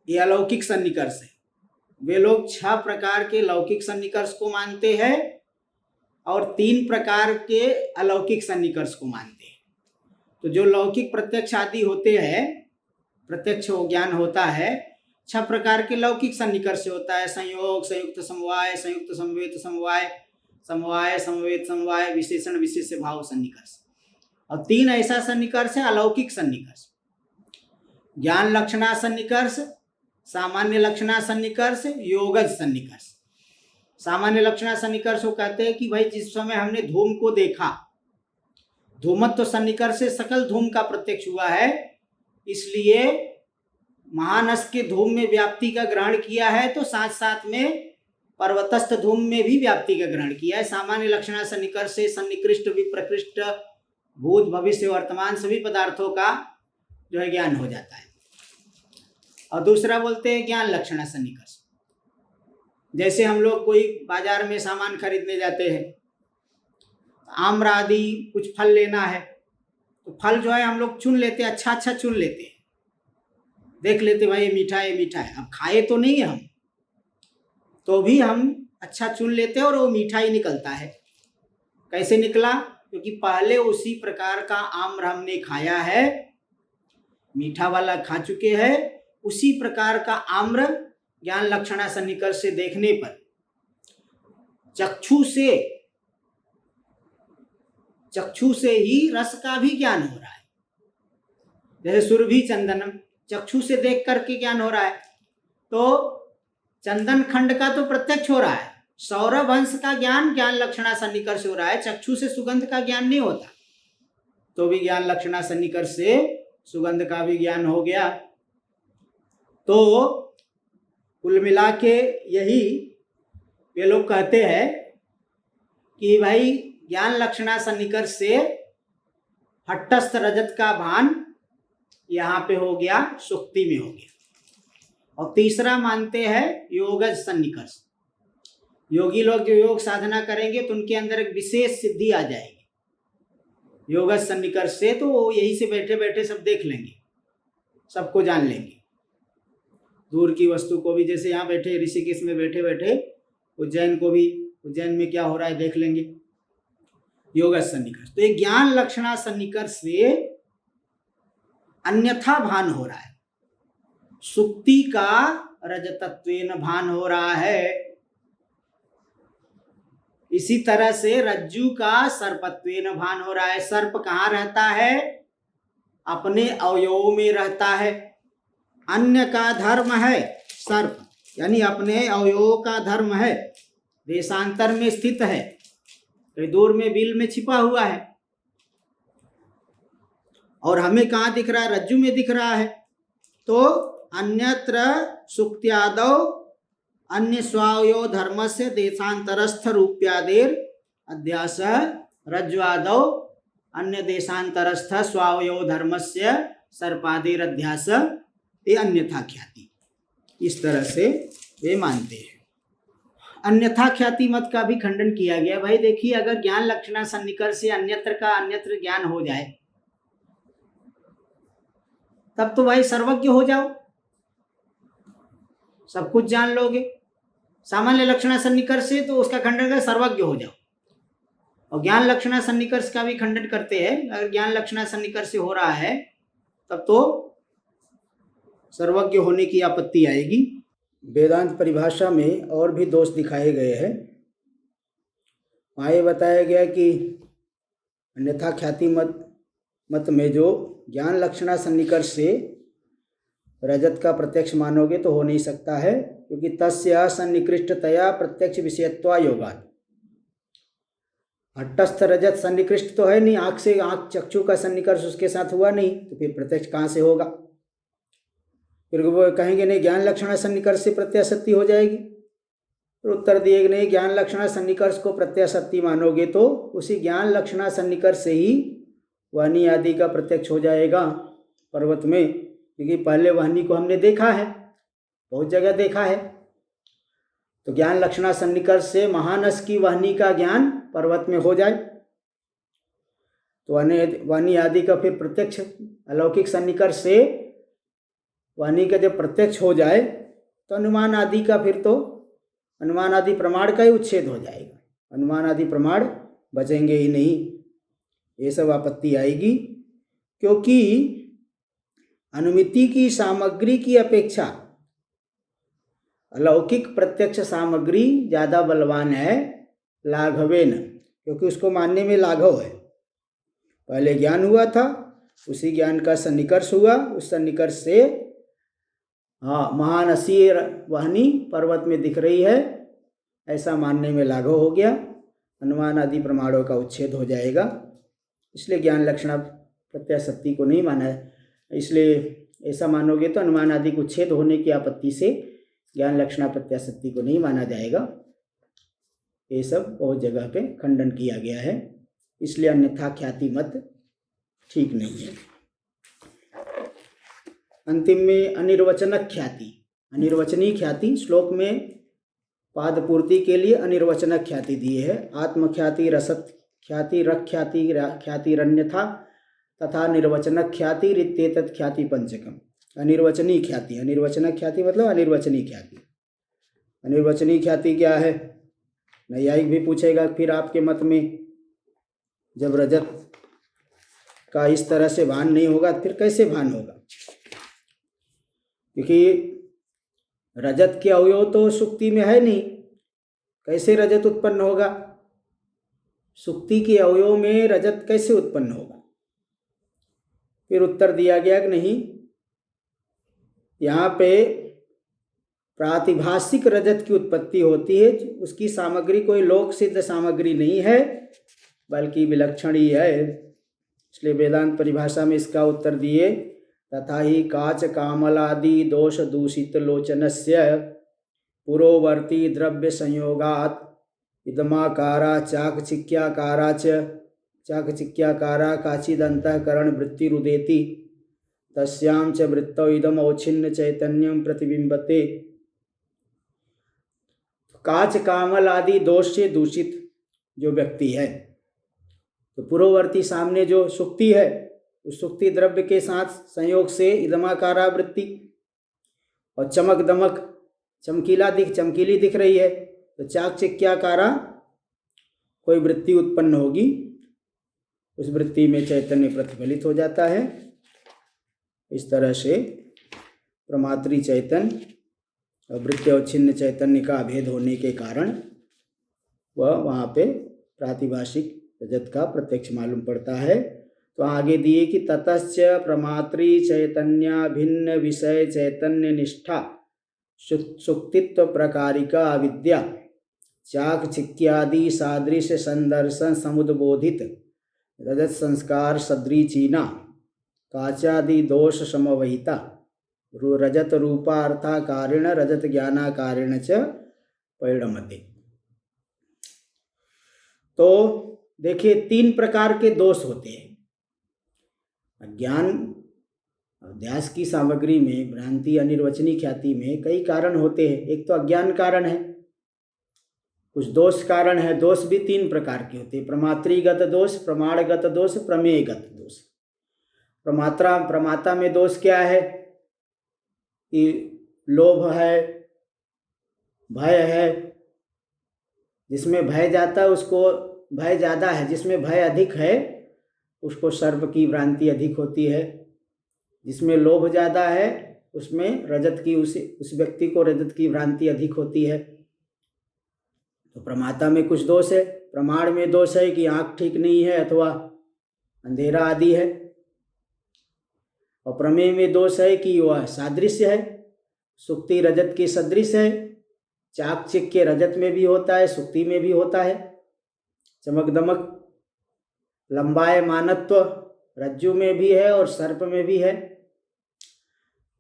ये अलौकिक सन्निकर्ष है। वे लोग 6 प्रकार के लौकिक सन्निकर्ष को मानते हैं और 3 प्रकार के अलौकिक सन्निकर्ष को मानते हैं। तो जो लौकिक प्रत्यक्ष आदि होते हैं, प्रत्यक्ष ज्ञान होता है, 6 प्रकार के लौकिक सन्निकर्ष होता है। संयोग, संयुक्त समवाय, संयुक्त समवेत समवाय, समवाय समवेत समवाय, विशेषण विशेष भाव सन्निकर्ष। और 3 ऐसा सन्निकर्ष है अलौकिक सन्निकर्ष। ज्ञान लक्षणा सन्निकर्ष, सामान्य लक्षणा सन्निकर्ष, योगज सन्निकर्ष। सामान्य लक्षणा सन्निकर्ष को कहते हैं कि भाई जिस समय हमने धूम को देखा, धूमत्व सन्निकर्ष से सकल धूम का प्रत्यक्ष हुआ है, इसलिए महानस के धूम में व्याप्ति का ग्रहण किया है, तो साथ साथ में पर्वतस्थ धूम में भी व्याप्ति का ग्रहण किया है। सामान्य लक्षणा सन्निकर्ष से सन्निकृष्ट, विप्रकृष्ट, भूत, भविष्य, वर्तमान सभी पदार्थों का जो है ज्ञान हो जाता है। और दूसरा बोलते हैं ज्ञान लक्षणा सन्निकर्ष। जैसे हम लोग कोई बाजार में सामान खरीदने जाते हैं, आम्र आदि कुछ फल लेना है, तो फल जो है हम लोग चुन लेते हैं, अच्छा अच्छा चुन लेते हैं, देख लेते भाई ये मीठा है, ये मीठा है। अब खाए तो नहीं है हम, तो भी हम अच्छा चुन लेते हैं और वो मीठा ही निकलता है। कैसे निकला? क्योंकि पहले उसी प्रकार का आम्र हमने खाया है, मीठा वाला खा चुके हैं, उसी प्रकार का आम्र ज्ञान लक्षणा सन्निकर्ष से देखने पर चक्षु से ही रस का भी ज्ञान हो रहा है। जैसे सुरभि चंदनम चक्षु से देख करके ज्ञान हो रहा है, तो चंदन खंड का तो प्रत्यक्ष हो रहा है, सौरभ अंश का ज्ञान ज्ञान लक्षणा सन्निकर्ष हो रहा है, चक्षु से सुगंध का ज्ञान नहीं होता, तो भी ज्ञान लक्षणा सन्निकर्ष से सुगंध का भी ज्ञान हो गया। तो कुल मिला के यही ये लोग कहते हैं कि भाई ज्ञान लक्षणा सन्निकर्ष से हट्टस्थ रजत का भान यहाँ पे हो गया, सुक्ति में हो गया। और तीसरा मानते हैं योगज सन्निकर्ष। योगी लोग जो योग साधना करेंगे तो उनके अंदर एक विशेष सिद्धि आ जाएगी योगज सन्निकर्ष से, तो वो यहीं से बैठे बैठे सब देख लेंगे, सबको जान लेंगे, दूर की वस्तु को भी। जैसे यहाँ बैठे ऋषिकेश में बैठे बैठे उज्जैन को भी, उज्जैन में क्या हो रहा है देख लेंगे, योगज सन्निकर्ष। तो ये ज्ञान लक्षणा सन्निकर्ष से अन्यथा भान हो रहा है, सुक्ति का रजतत्वेन भान हो रहा है। इसी तरह से रज्जु का सर्पत्वेन भान हो रहा है। सर्प कहाँ रहता है? अपने अवयवों में रहता है। अन्य का धर्म है सर्प, यानी अपने अवयवों का धर्म है, देशांतर में स्थित है, कहीं दूर में बिल में छिपा हुआ है, और हमें कहाँ दिख रहा है? रज्जु में दिख रहा है। तो अन्यत्र सुक्त्यादौ अन्य स्वावयो धर्म से देशांतरस्थ रूप्यादेर अध्यास रज्ज्वादौ अन्य देशांतरस्थ स्वावयो धर्म से सर्पादेर अध्यास ये अन्यथा ख्याति। इस तरह से वे मानते हैं। अन्यथा ख्याति मत का भी खंडन किया गया। भाई देखिए, अगर ज्ञान लक्षणा सन्निकर्ष से अन्यत्र का अन्यत्र ज्ञान हो जाए तब तो भाई सर्वज्ञ हो जाओ, सब कुछ जान लोगे। सामान्य लक्षणा सन्निकर्ष से तो उसका खंडन कर सर्वज्ञ हो जाओ। और ज्ञान लक्षणा सन्निकर्ष का भी खंडन करते हैं, अगर ज्ञान लक्षणा सन्निकर्ष से हो रहा है तब तो सर्वज्ञ होने की आपत्ति आएगी। वेदांत परिभाषा में और भी दोष दिखाए गए हैं। वहाँ ये बताया गया कि अन्यथा ख्याति मत में जो ज्ञान लक्षणा सन्निकर्ष से रजत का प्रत्यक्ष मानोगे तो हो नहीं सकता है, क्योंकि तस्य सन्निकृष्टतया प्रत्यक्ष विषयत्वा योगात्। हट्टस्थ रजत सन्निकृष्ट तो है नहीं, आँख से आँख चक्षु का सन्निकर्ष उसके साथ हुआ नहीं, तो फिर प्रत्यक्ष कहाँ से होगा? फिर वो कहेंगे नहीं ज्ञान लक्षणा सन्निकर्ष से प्रत्याशक्ति हो जाएगी। तो उत्तर दिए कि नहीं, ज्ञान लक्षणा सन्निकर्ष को प्रत्याशक्ति मानोगे तो उसी ज्ञान लक्षणा सन्निकर्ष से ही वाणी आदि का प्रत्यक्ष हो जाएगा पर्वत में, क्योंकि पहले वाणी को हमने देखा है, बहुत जगह देखा है। तो ज्ञान लक्षणा सन्निकर्ष से महानस की वाणी का ज्ञान पर्वत में हो जाए तो वाणी आदि का फिर प्रत्यक्ष अलौकिक सन्निकर्ष से वाणी का जब प्रत्यक्ष हो जाए तो अनुमान आदि का फिर तो अनुमान आदि प्रमाण का ही उच्छेद हो जाएगा, अनुमान आदि प्रमाण बचेंगे ही नहीं। ये सब आपत्ति आएगी, क्योंकि अनुमिति की सामग्री की अपेक्षा अलौकिक प्रत्यक्ष सामग्री ज़्यादा बलवान है लाघवेन, क्योंकि उसको मानने में लाघव है। पहले ज्ञान हुआ था, उसी ज्ञान का सन्निकर्ष हुआ, उस सन्निकर्ष से महानसीय वाहिनी पर्वत में दिख रही है, ऐसा मानने में लाघव हो गया, अनुमान आदि प्रमाणों का उच्छेद हो जाएगा। इसलिए ज्ञान लक्षणा प्रत्याशक्ति को नहीं माना है। इसलिए ऐसा मानोगे तो अनुमान आदि को उच्छेद होने की आपत्ति से ज्ञान लक्षणा प्रत्याशक्ति को नहीं माना जाएगा। ये सब बहुत जगह पे खंडन किया गया है, इसलिए अन्यथा ख्याति मत ठीक नहीं है। अंतिम में अनिर्वचनक ख्याति, अनिर्वचनीय ख्याति। श्लोक में पाद पूर्ति के लिए अनिर्वचनक ख्याति दी है। आत्मख्याति, रसत ख्याति, रख ख्याति, ख्यातिरन्यथा तथा निर्वचनक ख्याति रित्येतत् ख्याति पंचकम। अनिर्वचनीय ख्याति, अनिर्वचनक ख्याति मतलब अनिर्वचनीय ख्याति। अनिर्वचनीय ख्याति क्या है? नैयायिक भी पूछेगा फिर आपके मत में, जब रजत का इस तरह से भान नहीं होगा फिर कैसे भान होगा? क्योंकि रजत के अवयव तो सुक्ति में है नहीं, कैसे रजत उत्पन्न होगा? सुक्ति के अवयव में रजत कैसे उत्पन्न होगा? फिर उत्तर दिया गया कि नहीं, यहाँ पे प्रातिभाषिक रजत की उत्पत्ति होती है, उसकी सामग्री कोई लोक सिद्ध सामग्री नहीं है बल्कि विलक्षण ही है। इसलिए वेदांत परिभाषा में इसका उत्तर दिए, तथा ही काच कामलादि दोष दूषित लोचनस्य पुरोवर्ती द्रव्य संयोगात इदमाकारा चाकचिक्याकारा चाकचिक्याकारा काचिदंतःकरण वृत्तिरुदेति तस्यां च वृत्तौ इदम औच्छिन्न चैतन्यम प्रतिबिंबते। काच कामल आदि दोष से दूषित जो व्यक्ति है, तो पूर्ववर्ती सामने जो सुक्ति है, उस सुक्ति द्रव्य के साथ संयोग से इदमाकारा वृत्ति और चमक दमक चमकीली दिख रही है, तो चाकचिक्याकारा कोई वृत्ति उत्पन्न होगी, उस वृत्ति में चैतन्य प्रतिफलित हो जाता है। इस तरह से प्रमात्री चैतन्य और वृत्त्यवच्छिन्न चैतन्य का अभेद होने के कारण वह वहाँ पे प्रातिभाषिक रजत का प्रत्यक्ष मालूम पड़ता है। तो आगे दिए कि ततश्च प्रमात्री चैतन्य भिन्न विषय चैतन्य निष्ठा सुक्तित्व प्रकारिका अविद्या चाकचिक्यादि सादृश्य संदर्शन समुद्बोधित रजत संस्कार सदृचीना काचादि दोष समवहिता रजत रूपार्थाकारेण रजत ज्ञानाकारेण च परिणमते। तो देखिए, 3 प्रकार के दोष होते हैं। अज्ञान अध्यास की सामग्री में भ्रांति अनिर्वचनीय ख्याति में कई कारण होते हैं। एक तो अज्ञान कारण है, कुछ दोष कारण है। दोष भी 3 प्रकार के होते हैं, प्रमात्रीगत दोष, प्रमाणगत दोष, प्रमेयगत दोष। प्रमाता में दोष क्या है कि लोभ है, भय है, जिसमें भय जाता है उसको भय ज़्यादा है, जिसमें भय अधिक है उसको सर्प की भ्रांति अधिक होती है, जिसमें लोभ ज़्यादा है उसमें रजत की उस व्यक्ति को रजत की भ्रांति अधिक होती है। तो प्रमाता में कुछ दोष है। प्रमाण में दोष है कि आँख ठीक नहीं है अथवा अंधेरा आदि है। और प्रमेय में दोष है कि वह सादृश्य है, सुक्ति रजत की सदृश है। चाकचिक्य रजत में भी होता है, सुक्ति में भी होता है। चमक दमक लंबाए मानत्व रज्जु में भी है और सर्प में भी है।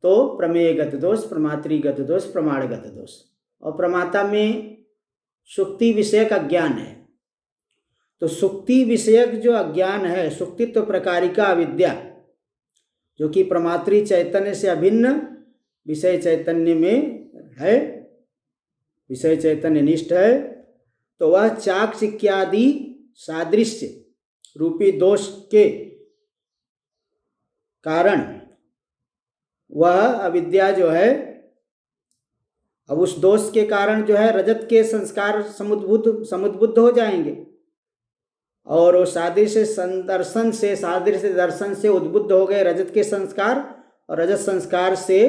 तो प्रमेयगत दोष, प्रमात्रीगत दोष, प्रमाणगत दोष। और प्रमाता में सुक्ति विषयक अज्ञान है। तो सुक्ति विषयक जो अज्ञान है, सुक्तित्व प्रकारिका अविद्या, जो कि प्रमात्री चैतन्य से अभिन्न विषय चैतन्य में है, विषय चैतन्य निष्ठ है, तो वह चाकचिक्यादि सादृश्य रूपी दोष के कारण वह अविद्या जो है, अब उस दोष के कारण जो है रजत के संस्कार समुद्बुद्ध हो जाएंगे और वो सादृश्य दर्शन से उद्बुद्ध हो गए रजत के संस्कार, और रजत संस्कार से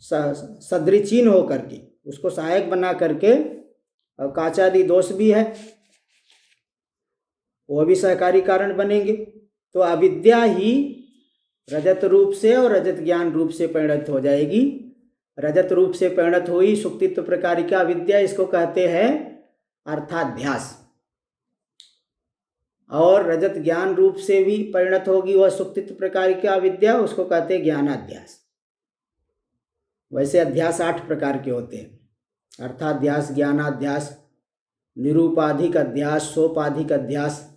सदृचीन हो करके उसको सहायक बना करके, और काचादि दोष भी है, वो भी सहकारी कारण बनेंगे। तो अविद्या ही रजत रूप से और रजत ज्ञान रूप से परिणत हो जाएगी। रजत रूप से परिणत हुई सुक्तित्व प्रकारिका अविद्या, इसको कहते हैं अर्थाध्यास। और रजत ज्ञान रूप से भी परिणत होगी वह सुक्तित्व प्रकारिका अविद्या, उसको कहते हैं ज्ञानाध्यास। वैसे अध्यास 8 प्रकार के होते हैं, अर्थाध्यास, ज्ञानाध्यास, निरूपाधिक अध्यास, सोपाधिक अध्यास,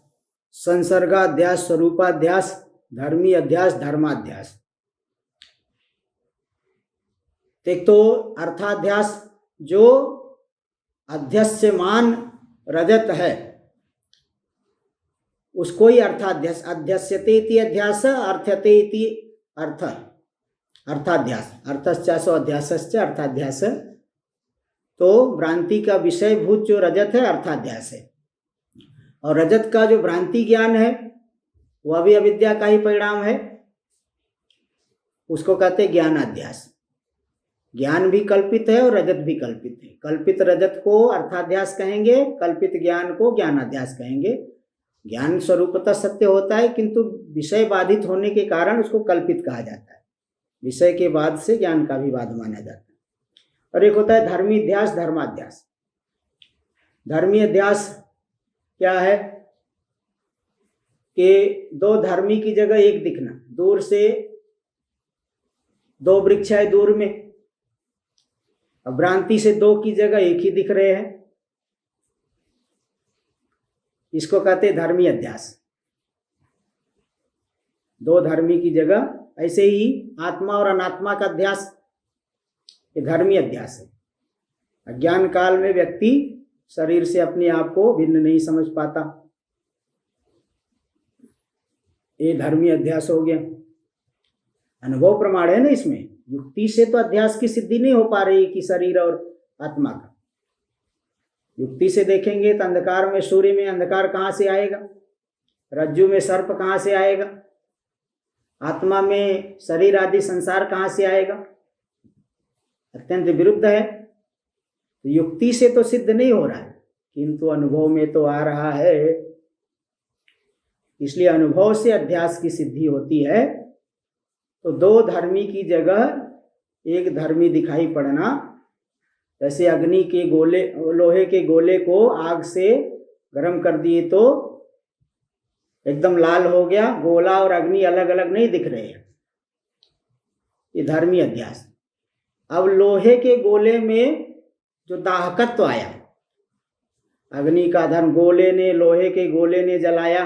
संसर्गाध्यास, स्वरूपाध्यास, धर्मी अध्यास, धर्माध्यास। एक तो अर्थाध्यास जो अध्यस्यमान रजत है उसको ही अर्थाध्यास, अध्यस्यते इति अध्यास, अर्थ्यते इति अर्थ, अर्थाध्यास, अर्थश्च अध्यासश्च अर्थाध्यास। तो भ्रांति का विषयभूत जो रजत है अर्थाध्यास है, और रजत का जो भ्रांति ज्ञान है वह भी अविद्या का ही परिणाम है, उसको कहते ज्ञानाध्यास। ज्ञान भी कल्पित है और रजत भी कल्पित है। कल्पित रजत को अर्थाध्यास कहेंगे, कल्पित ज्ञान को ज्ञानाध्यास कहेंगे। ज्ञान स्वरूपतः सत्य होता है, किंतु विषय बाधित होने के कारण उसको कल्पित कहा जाता है। विषय के बाद से ज्ञान का भी बाध माना जाता है। और एक होता है धर्मी अध्यास, धर्माध्यास। धर्मी अध्यास क्या है कि दो धर्मी की जगह एक दिखना, दूर से दो वृक्ष है दूर में, अब भ्रांति से दो की जगह एक ही दिख रहे हैं, इसको कहते हैं धर्मी अध्यास। दो धर्मी की जगह, ऐसे ही आत्मा और अनात्मा का अध्यास, ये धर्मी अध्यास है। अज्ञान काल में व्यक्ति शरीर से अपने आप को भिन्न नहीं समझ पाता, ये धर्मी अध्यास हो गया। अनुभव प्रमाण है ना इसमें, युक्ति से तो अध्यास की सिद्धि नहीं हो पा रही कि शरीर और आत्मा का। युक्ति से देखेंगे तो अंधकार में, सूर्य में अंधकार कहाँ से आएगा, रज्जु में सर्प कहाँ से आएगा, आत्मा में शरीर आदि संसार कहाँ से आएगा, अत्यंत विरुद्ध है। तो युक्ति से तो सिद्ध नहीं हो रहा है, किंतु अनुभव में तो आ रहा है। इसलिए अनुभव से अध्यास की सिद्धि होती है। तो दो धर्मी की जगह एक धर्मी दिखाई पड़ना, जैसे अग्नि के गोले, लोहे के गोले को आग से गर्म कर दिए तो एकदम लाल हो गया, गोला और अग्नि अलग अलग नहीं दिख रहे हैं, ये धर्मी अध्यास। अब लोहे के गोले में जो दाहकत्व आया, अग्नि का धर्म गोले ने, लोहे के गोले ने जलाया,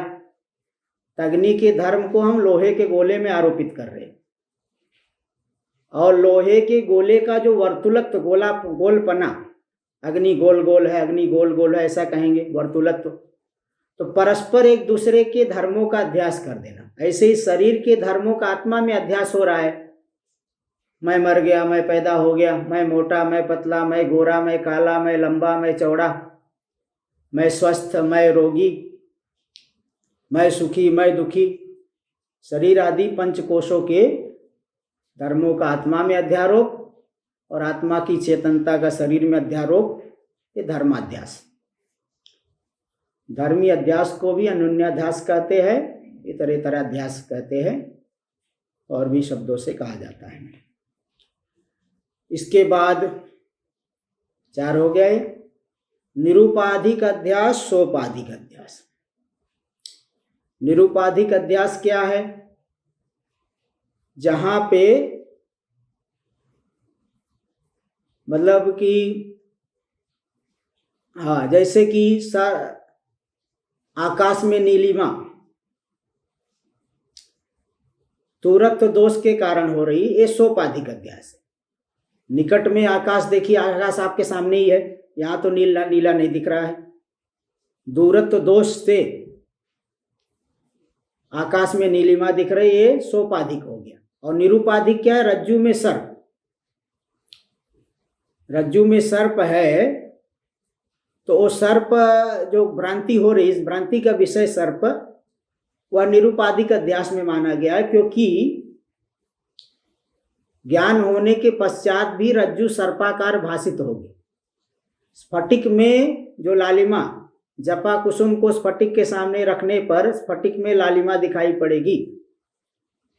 अग्नि के धर्म को हम लोहे के गोले में आरोपित कर रहे हैं। और लोहे के गोले का जो वर्तुलत्व, गोलपना, अग्नि गोल गोल है, अग्नि गोल गोल है, ऐसा कहेंगे वर्तुलत्व। तो परस्पर एक दूसरे के धर्मों का अध्यास कर देना। ऐसे ही शरीर के धर्मों का आत्मा में अध्यास हो रहा है। मैं मर गया, मैं पैदा हो गया, मैं मोटा, मैं पतला, मैं गोरा, मैं काला, मैं लंबा, मैं चौड़ा, मैं स्वस्थ, मैं रोगी, मैं सुखी, मैं दुखी। शरीर आदि पंचकोशों के धर्मों का आत्मा में अध्यारोप और आत्मा की चेतनता का शरीर में अध्यारोप, ये धर्माध्यास। धर्मी अध्यास को भी अनुन्याध्यास कहते हैं, इतरेतराध्यास कहते हैं, और भी शब्दों से कहा जाता है। इसके बाद 4 हो गए, निरुपाधिक अध्यास, सोपाधिक अध्यास। निरुपाधिक अध्यास क्या है? जहां पे मतलब कि जैसे कि आकाश में नीलिमा तुरत्व दोष के कारण हो रही, ये सोपाधिक अध्यास है। निकट में आकाश देखिए, आकाश आपके सामने ही है, यहाँ तो नीला नीला नहीं दिख रहा है। दूरत्व दोष से आकाश में नीलिमा दिख रही, ये सोपाधिक हो गया। और निरुपाधिक क्या है? रज्जु में सर्प। रज्जु में सर्प है तो वो सर्प जो भ्रांति हो रही, इस भ्रांति का विषय सर्प, वह निरुपाधिक अध्यास में माना गया है, क्योंकि ज्ञान होने के पश्चात भी रज्जु सर्पाकार भाषित होगी। स्फटिक में जो लालिमा, जपा कुसुम को स्फटिक के सामने रखने पर स्फटिक में लालिमा दिखाई पड़ेगी।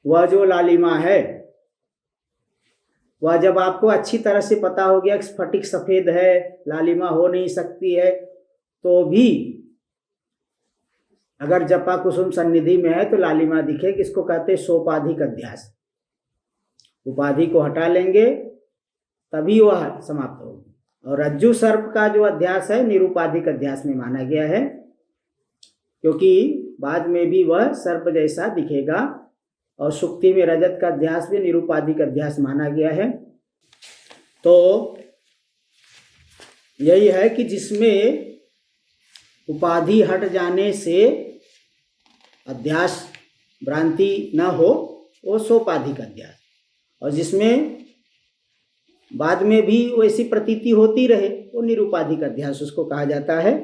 वह जो लालिमा है, वह जब आपको अच्छी तरह से पता हो गया कि स्फटिक सफेद है, लालिमा हो नहीं सकती है, तो भी अगर जपा कुसुम सन्निधि में है तो लालिमा दिखेगी। इसको कहते हैं सोपाधिक अध्यास। उपाधि को हटा लेंगे तभी वह समाप्त होगी। और रज्जु सर्प का जो अध्यास है निरुपाधिक अध्यास में माना गया है, क्योंकि बाद में भी वह सर्प जैसा दिखेगा। और सुक्ति में रजत का अध्यास भी निरुपाधिक अध्यास माना गया है। तो यही है कि जिसमें उपाधि हट जाने से अध्यास भ्रांति न हो, वो सोपाधिक अध्यास। और जिसमें बाद में भी वैसी प्रतीति होती रहे, वो निरुपाधिक अध्यास उसको कहा जाता है।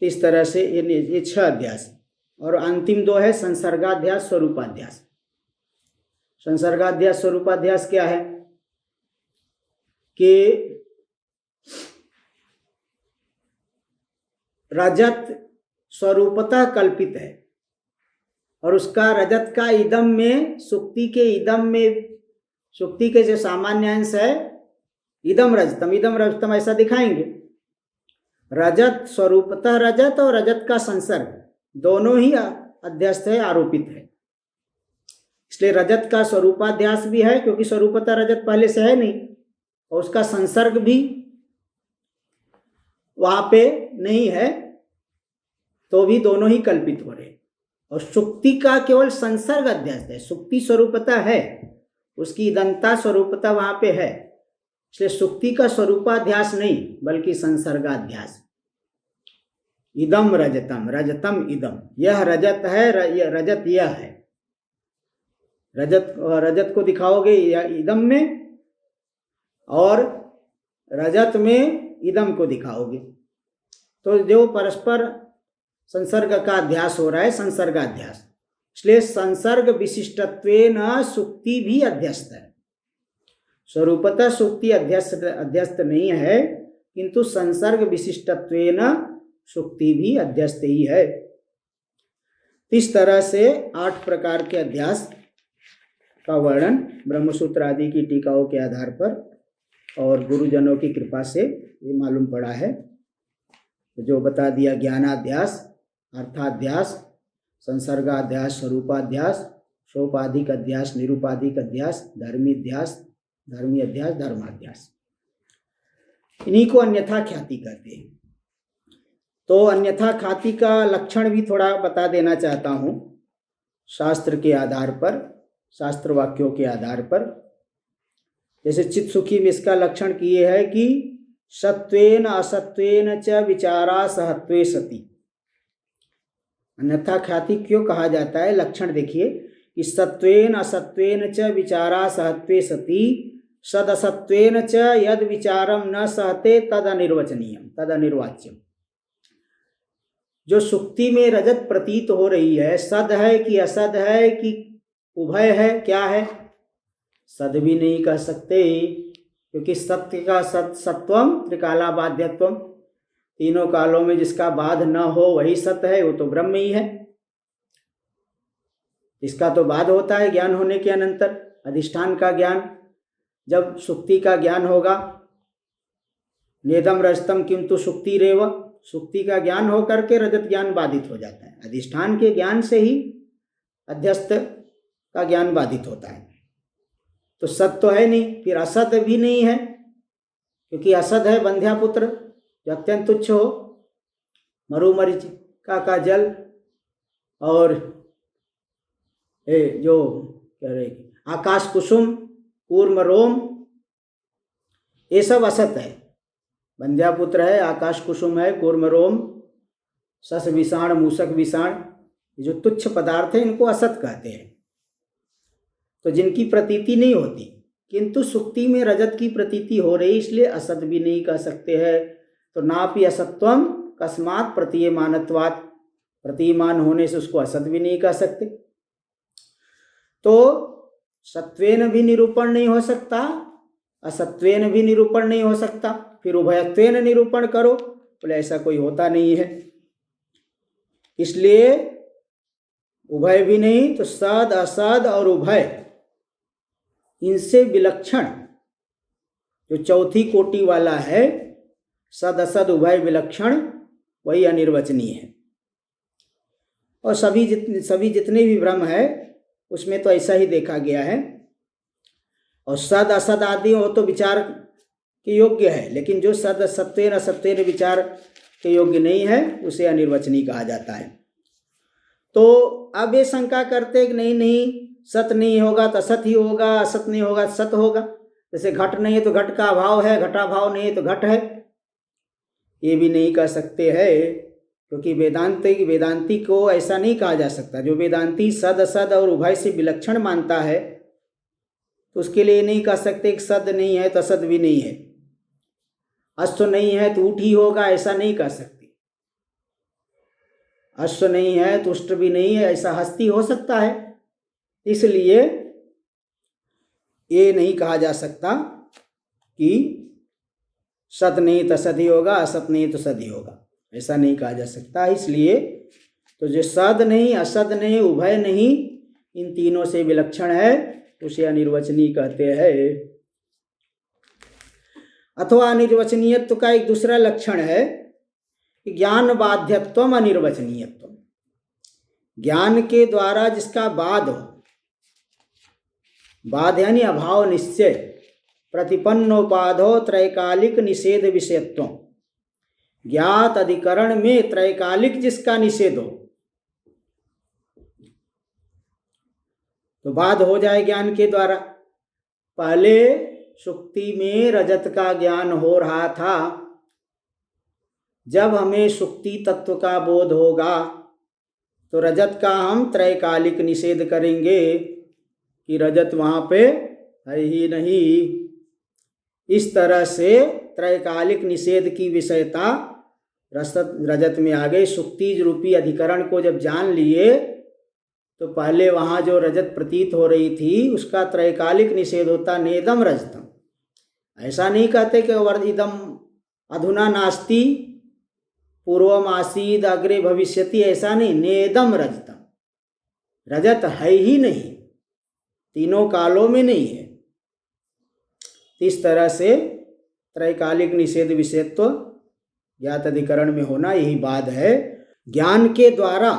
इस तरह से ये 6 अध्यास। और अंतिम दो है संसर्गाध्यास स्वरूपाध्यास। संसर्गाध्यास स्वरूपाध्यास क्या है कि रजत स्वरूपतः कल्पित है और उसका रजत का इदम में, सुक्ति के इदम में, सुक्ति के जो सामान्य अंश है इदम रजतम ऐसा दिखाएंगे। रजत स्वरूपतः रजत और रजत का संसर्ग दोनों ही अध्यस्त है, आरोपित है। इसलिए रजत का स्वरूपाध्यास भी है क्योंकि स्वरूपतः रजत पहले से है नहीं, और उसका संसर्ग भी वहां पे नहीं है, तो भी दोनों ही कल्पित हो रहे। और सुक्ति का केवल संसर्ग अध्यास है, सुक्ति स्वरूपतः है, उसकी इदंता स्वरूपतः वहां पे है, इसलिए सुक्ति का स्वरूपाध्यास नहीं बल्कि संसर्गाध्यास। इदम रजतम, रजतम इदम, यह रजत है, रजत यह है। रजत को दिखाओगे इदम में और रजत में इदम को दिखाओगे, तो जो परस्पर संसर्ग का अध्यास हो रहा है संसर्गाध्यास। इसलिए संसर्ग विशिष्टत्वेन सुक्ति भी अध्यस्त है। स्वरूपतः सुक्ति अध्यस्त नहीं है, किंतु संसर्ग विशिष्टत्वेन सुक्ति भी अध्यस्त ही है। इस तरह से 8 प्रकार के अध्यास का वर्णन ब्रह्मसूत्र आदि की टीकाओं के आधार पर और गुरुजनों की कृपा से ये मालूम पड़ा है। जो बता दिया, ज्ञानाध्यास, अर्थाध्यास, संसर्गाध्यास, स्वरूपाध्यास, सोपाधिक अध्यास, निरूपाधिक अध्यास, धर्मी अध्यास, धर्माध्यास, इन्हीं को अन्यथा ख्याति कहते हैं। तो अन्यथा ख्याति का लक्षण भी थोड़ा बता देना चाहता हूँ शास्त्र के आधार पर, शास्त्र वाक्यों के आधार पर। जैसे चित्त सुखी में इसका लक्षण किए है कि सत्वेन असत्वेन च विचारा सहत्वे सति। अन्यथा ख्याति क्यों कहा जाता है, लक्षण देखिए कि सत्वेन असत्वेन च विचारा सहत्वे सति, सद असत्वेन च यद विचारम न सहते तद अनिर्वचनीयम तद अनिर्वाच्यम। जो सुक्ति में रजत प्रतीत हो रही है, सद है कि असद है कि उभय है, क्या है? सद भी नहीं कह सकते, क्योंकि सत्य का सत्वम त्रिकाला बाध्यत्वम, तीनों कालों में जिसका बाध न हो वही सत्य है, वो तो ब्रह्म ही है। इसका तो बाध होता है ज्ञान होने के अनंतर, अधिष्ठान का ज्ञान। जब सुक्ति का ज्ञान होगा, नेदम रजतम किंतु सुक्ति रेव, सुक्ति का ज्ञान होकर के रजत ज्ञान बाधित हो जाता है। अधिष्ठान के ज्ञान से ही अध्यस्त का ज्ञान बाधित होता है। तो सत तो है नहीं, फिर असद भी नहीं है, क्योंकि असद है बंध्या पुत्र जो अत्यंत तुच्छ हो, मरुमरीचिका का जल, और जो कह रहे आकाश कुसुम, कूर्म रोम, ये सब असत है। बंध्या पुत्र है, आकाश कुसुम है, कूर्म रोम, सस विषाण, मूषक विषाण, जो तुच्छ पदार्थ है इनको असत कहते हैं, तो जिनकी प्रतीति नहीं होती। किंतु सुक्ति में रजत की प्रतीति हो रही, इसलिए असत भी नहीं कह सकते हैं। तो नापि असत्वम कस्मात् प्रतीयमानत्वात्, प्रतीयमान होने से उसको असत भी नहीं कह सकते। तो सत्वेन भी निरूपण नहीं हो सकता, असत्वेन भी निरूपण नहीं हो सकता, फिर उभयत्वेन निरूपण करो, बोले ऐसा कोई होता नहीं है। इसलिए उभय भी नहीं, तो सद असद और उभय, इनसे विलक्षण जो चौथी कोटि वाला है, सद असद उभय विलक्षण, वही अनिर्वचनीय है। और सभी जितने भी ब्रह्म है उसमें तो ऐसा ही देखा गया है। और सद असद आदि हो तो विचार के योग्य है, लेकिन जो सद सत्वेन असत्वेन विचार के योग्य नहीं है उसे अनिर्वचनीय कहा जाता है। तो अब ये शंका करते कि नहीं सत नहीं होगा तो असत ही होगा, असत नहीं होगा तो सत होगा। जैसे घट नहीं है तो घट का अभाव है, घटाभाव नहीं है तो घट है, ये भी नहीं कह सकते हैं, क्योंकि वेदांती को ऐसा नहीं कहा जा सकता। जो वेदांती सद असद और उभय से विलक्षण मानता है तो उसके लिए नहीं कह सकते कि सद नहीं है तो असद भी नहीं है, अस्त नहीं है तो ऊट ही होगा, ऐसा नहीं कह सकते। अश्व नहीं है, तुष्ट भी नहीं है, ऐसा हस्ती हो सकता है। इसलिए ये नहीं कहा जा सकता कि सत नहीं तो सद ही होगा, असत नहीं तो सद ही होगा, ऐसा नहीं कहा जा सकता। इसलिए तो जो सद नहीं, असद नहीं, उभय नहीं, इन तीनों से विलक्षण है, उसे अनिर्वचनीय कहते हैं। अथवा अनिर्वचनीयत्व का एक दूसरा लक्षण है कि ज्ञान बाध्यत्वम अनिर्वचनीयत्व, ज्ञान के द्वारा जिसका बाध हो, बाध यानी अभाव निश्चय, प्रतिपन्नोपाधो त्रैकालिक निषेध विषयत्व, ज्ञात अधिकरण में त्रैकालिक जिसका निषेध हो तो बाध हो जाए ज्ञान के द्वारा। पहले सुक्ति में रजत का ज्ञान हो रहा था, जब हमें सुक्ति तत्व का बोध होगा तो रजत का हम त्रैकालिक निषेध करेंगे कि रजत वहाँ पे है ही नहीं। इस तरह से त्रैकालिक निषेध की विषयता रजत में आ गई। सुक्ति रूपी अधिकरण को जब जान लिए तो पहले वहाँ जो रजत प्रतीत हो रही थी उसका त्रैकालिक निषेध होता, नेदम रजतम। ऐसा नहीं कहते कि वर्धिदम अधुना नास्ति पूर्वम आसीद अग्रे भविष्यति, ऐसा नहीं, नेदम रजतम, रजत है ही नहीं, तीनों कालों में नहीं है। इस तरह से त्रैकालिक निषेध विषयत्व ज्ञात अधिकरण में होना, यही बात है। ज्ञान के द्वारा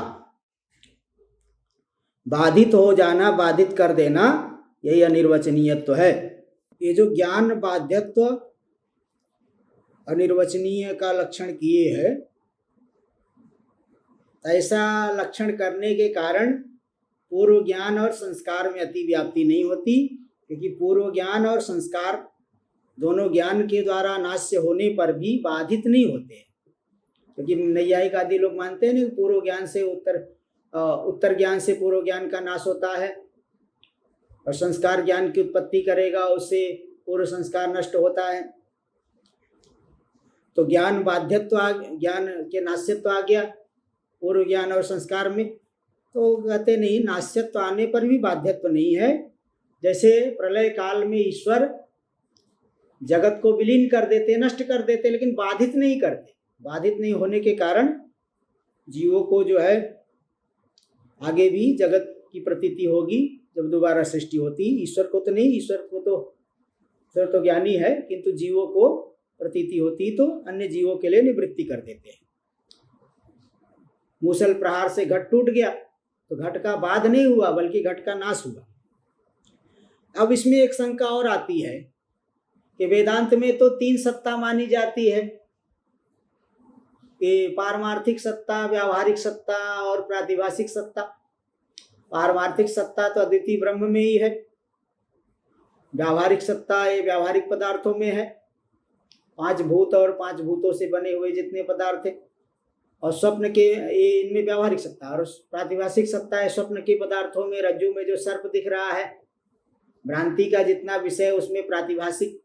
बाधित हो जाना, बाधित कर देना, यही अनिर्वचनीयत्व है। ये जो ज्ञान बाध्यत्व अनिर्वचनीय का लक्षण किए है, ऐसा लक्षण करने के कारण पूर्व ज्ञान और संस्कार में अतिव्याप्ति नहीं होती, क्योंकि पूर्व ज्ञान और संस्कार दोनों ज्ञान के द्वारा नाश्य होने पर भी बाधित नहीं होते। क्योंकि नैयायिक आदि लोग मानते हैं ना, पूर्व ज्ञान से उत्तर ज्ञान से पूर्व ज्ञान का नाश होता है, और संस्कार ज्ञान की उत्पत्ति करेगा, उससे पूर्व संस्कार नष्ट होता है। तो ज्ञान बाध्यत्व, ज्ञान के नाश्यत्व आ गया पूर्व ज्ञान और संस्कार में। तो कहते नहीं, नाश्यत्व आने पर भी बाध्यत्व नहीं है। जैसे प्रलय काल में ईश्वर जगत को विलीन कर देते, नष्ट कर देते, लेकिन बाधित नहीं करते। बाधित नहीं होने के कारण जीवों को जो है आगे भी जगत की प्रतीति होगी जब दोबारा सृष्टि होती। ईश्वर को तो नहीं, ईश्वर तो ज्ञानी है, किंतु जीवों को प्रतीति होती तो अन्य जीवों के लिए निवृत्ति कर देते हैं। मूसल प्रहार से घट टूट गया तो घट का बाध नहीं हुआ, बल्कि घट का नाश हुआ। अब इसमें एक शंका और आती है कि वेदांत में तो 3 सत्ता मानी जाती है, कि पारमार्थिक सत्ता, व्यावहारिक सत्ता और प्रातिभासिक सत्ता। पारमार्थिक सत्ता तो अद्वितीय ब्रह्म में ही है, व्यावहारिक सत्ता ये व्यावहारिक पदार्थों में है, 5 भूत और 5 भूतों से बने हुए जितने पदार्थ है, और स्वप्न के ये इनमें व्यावहारिक सत्ता। और प्रातिभासिक सत्ता है स्वप्न के पदार्थों में, रज्जु में जो सर्प दिख रहा है, भ्रांति का जितना विषय उसमें प्रातिभासिक,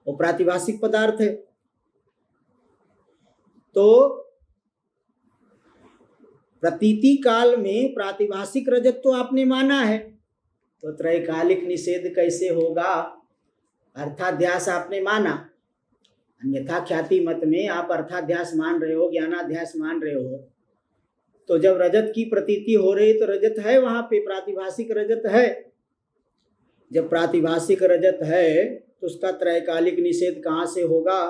वो प्रातिभासिक पदार्थ है। तो प्रतीति काल में प्रातिभासिक रजत तो आपने माना है, तो त्रैकालिक निषेध कैसे होगा? अर्थाध्यास आपने माना, अन्यथा ख्याति मत में आप अर्थाध्यास मान रहे हो, ज्ञानाध्यास मान रहे हो। तो जब रजत की प्रतीति हो रही तो रजत है वहां पे, प्रातिभासिक रजत है। जब प्रातिभासिक रजत है तो उसका त्रैकालिक निषेध कहाँ से होगा?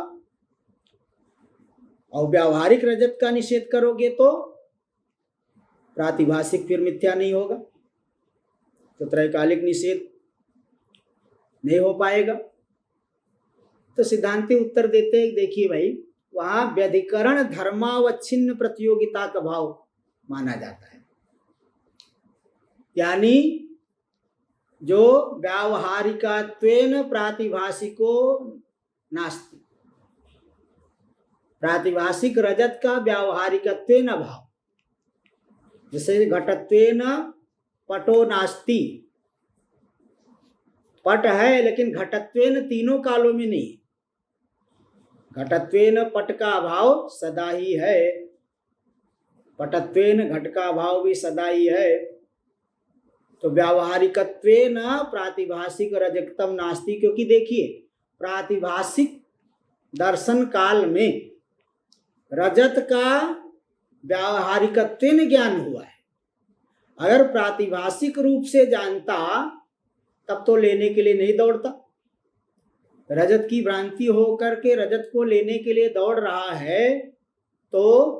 और व्यावहारिक रजत का निषेध करोगे तो प्रातिभासिक फिर मिथ्या नहीं होगा, तो त्रैकालिक निषेध नहीं हो पाएगा। तो सिद्धांती उत्तर देते हैं, देखिए भाई, वहां व्यधिकरण धर्मावच्छिन्न प्रतियोगिता का भाव माना जाता है। यानी जो व्यावहारिकत्वेन प्रातिभासिको नास्ति, प्रातिभासिक रजत का व्यावहारिकत्वेन अभाव। जैसे घटत्वेन पटो नास्ति, पट है लेकिन घटत्वेन तीनों कालों में नहीं। घटत्वेन पट का अभाव सदा ही है। पटत्वेन घट का अभाव भी सदा ही है, तो व्यावहारिकत्वेन प्रातिभाषिक रजकतम नास्ति। क्योंकि देखिए प्रातिभाषिक दर्शन काल में रजत का व्यावहारिकत्वेन ज्ञान हुआ है। अगर प्रातिभाषिक रूप से जानता तब तो लेने के लिए नहीं दौड़ता। रजत की भ्रांति हो करके रजत को लेने के लिए दौड़ रहा है, तो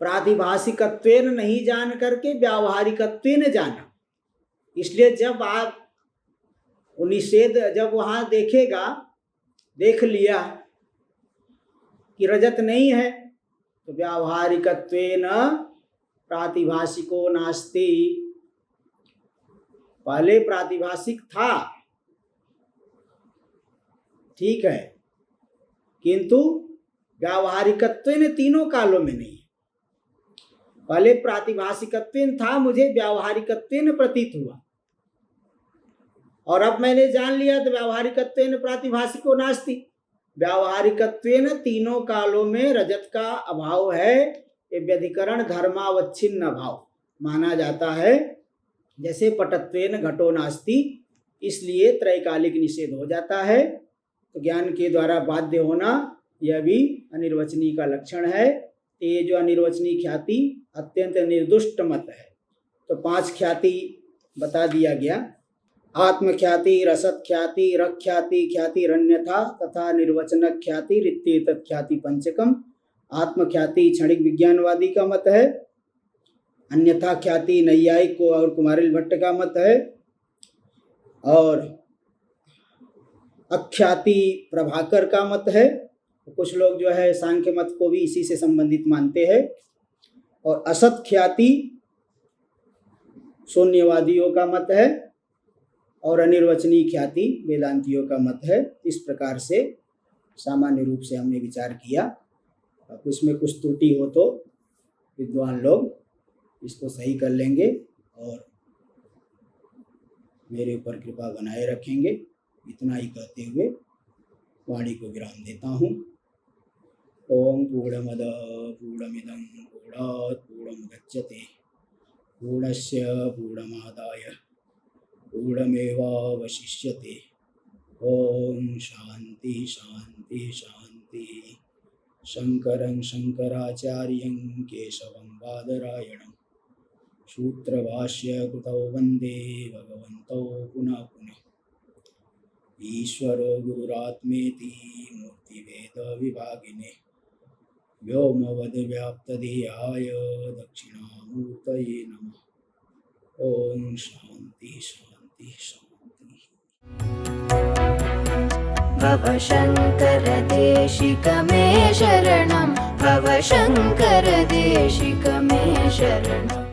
प्रातिभाषिकत्वेन नहीं जान करके व्यावहारिकत्वेन जाना। इसलिए जब आप निषेध जब वहां देखेगा, देख लिया कि रजत नहीं है, तो व्यावहारिकत्वेन प्रातिभाषिको नास्ति। पहले प्रातिभाषिक था, ठीक है, किंतु व्यावहारिकत्वेन तीनों कालों में नहीं। पहले प्रातिभाषिकत्वेन था, मुझे व्यावहारिकत्वेन प्रतीत हुआ, और अब मैंने जान लिया तो व्यावहारिकत्वेन प्रातिभाषिको नास्ति। व्यावहारिकत्वेन तीनों कालों में रजत का अभाव है। ये व्यधिकरण धर्मावच्छिन्न अभाव माना जाता है। जैसे पटत्वेन घटो नास्ति, इसलिए त्रैकालिक निषेध हो जाता है। तो ज्ञान के द्वारा बाध्य होना यह भी अनिर्वचनीय का लक्षण है। ये जो अनिर्वचनीय ख्याति अत्यंत निर्दुष्ट मत है। तो 5 ख्याति बता दिया गया। आत्मख्याति, रसत ख्याति, रख ख्याति, ख्याति रण्यथा तथा निर्वचन ख्याति रित्येतत् ख्याति पंचकम। आत्मख्याति क्षणिक विज्ञानवादी का मत है। अन्यथा ख्याति नैयायिक को और कुमारिल भट्ट का मत है। और अख्याति प्रभाकर का मत है। कुछ लोग जो है सांख्य मत को भी इसी से संबंधित मानते हैं। और असत ख्याति शून्यवादियों का मत है। और अनिर्वचनीय ख्याति वेदांतियों का मत है। इस प्रकार से सामान्य रूप से हमने विचार किया। अब इसमें कुछ त्रुटि हो तो विद्वान लोग इसको सही कर लेंगे और मेरे ऊपर कृपा बनाए रखेंगे। इतना ही कहते हुए वाणी को विराम देता हूँ। ओम पूर्णमद पूर्णमिदं पूर्णात् पूर्णमुदच्यते पूर्णस्य पूर्णमादाय पूर्णमेवावशिष्यते। ओम शांति शांति शांति। शंकरं शंकराचार्यं केशवं बादरायणं सूत्रभाष्य कृतौ वन्दे भगवन्तौ पुनः पुनः। ईश्वरो गुरुरात्मेति मूर्तिभेद विभागिने व्योमवद् व्याप्तदेहाय दक्षिणामूर्तये नमः। ओम शांति शांति शांति। भव शंकर देशिक मे शरणं, भव शंकर देशिक मे शरणं।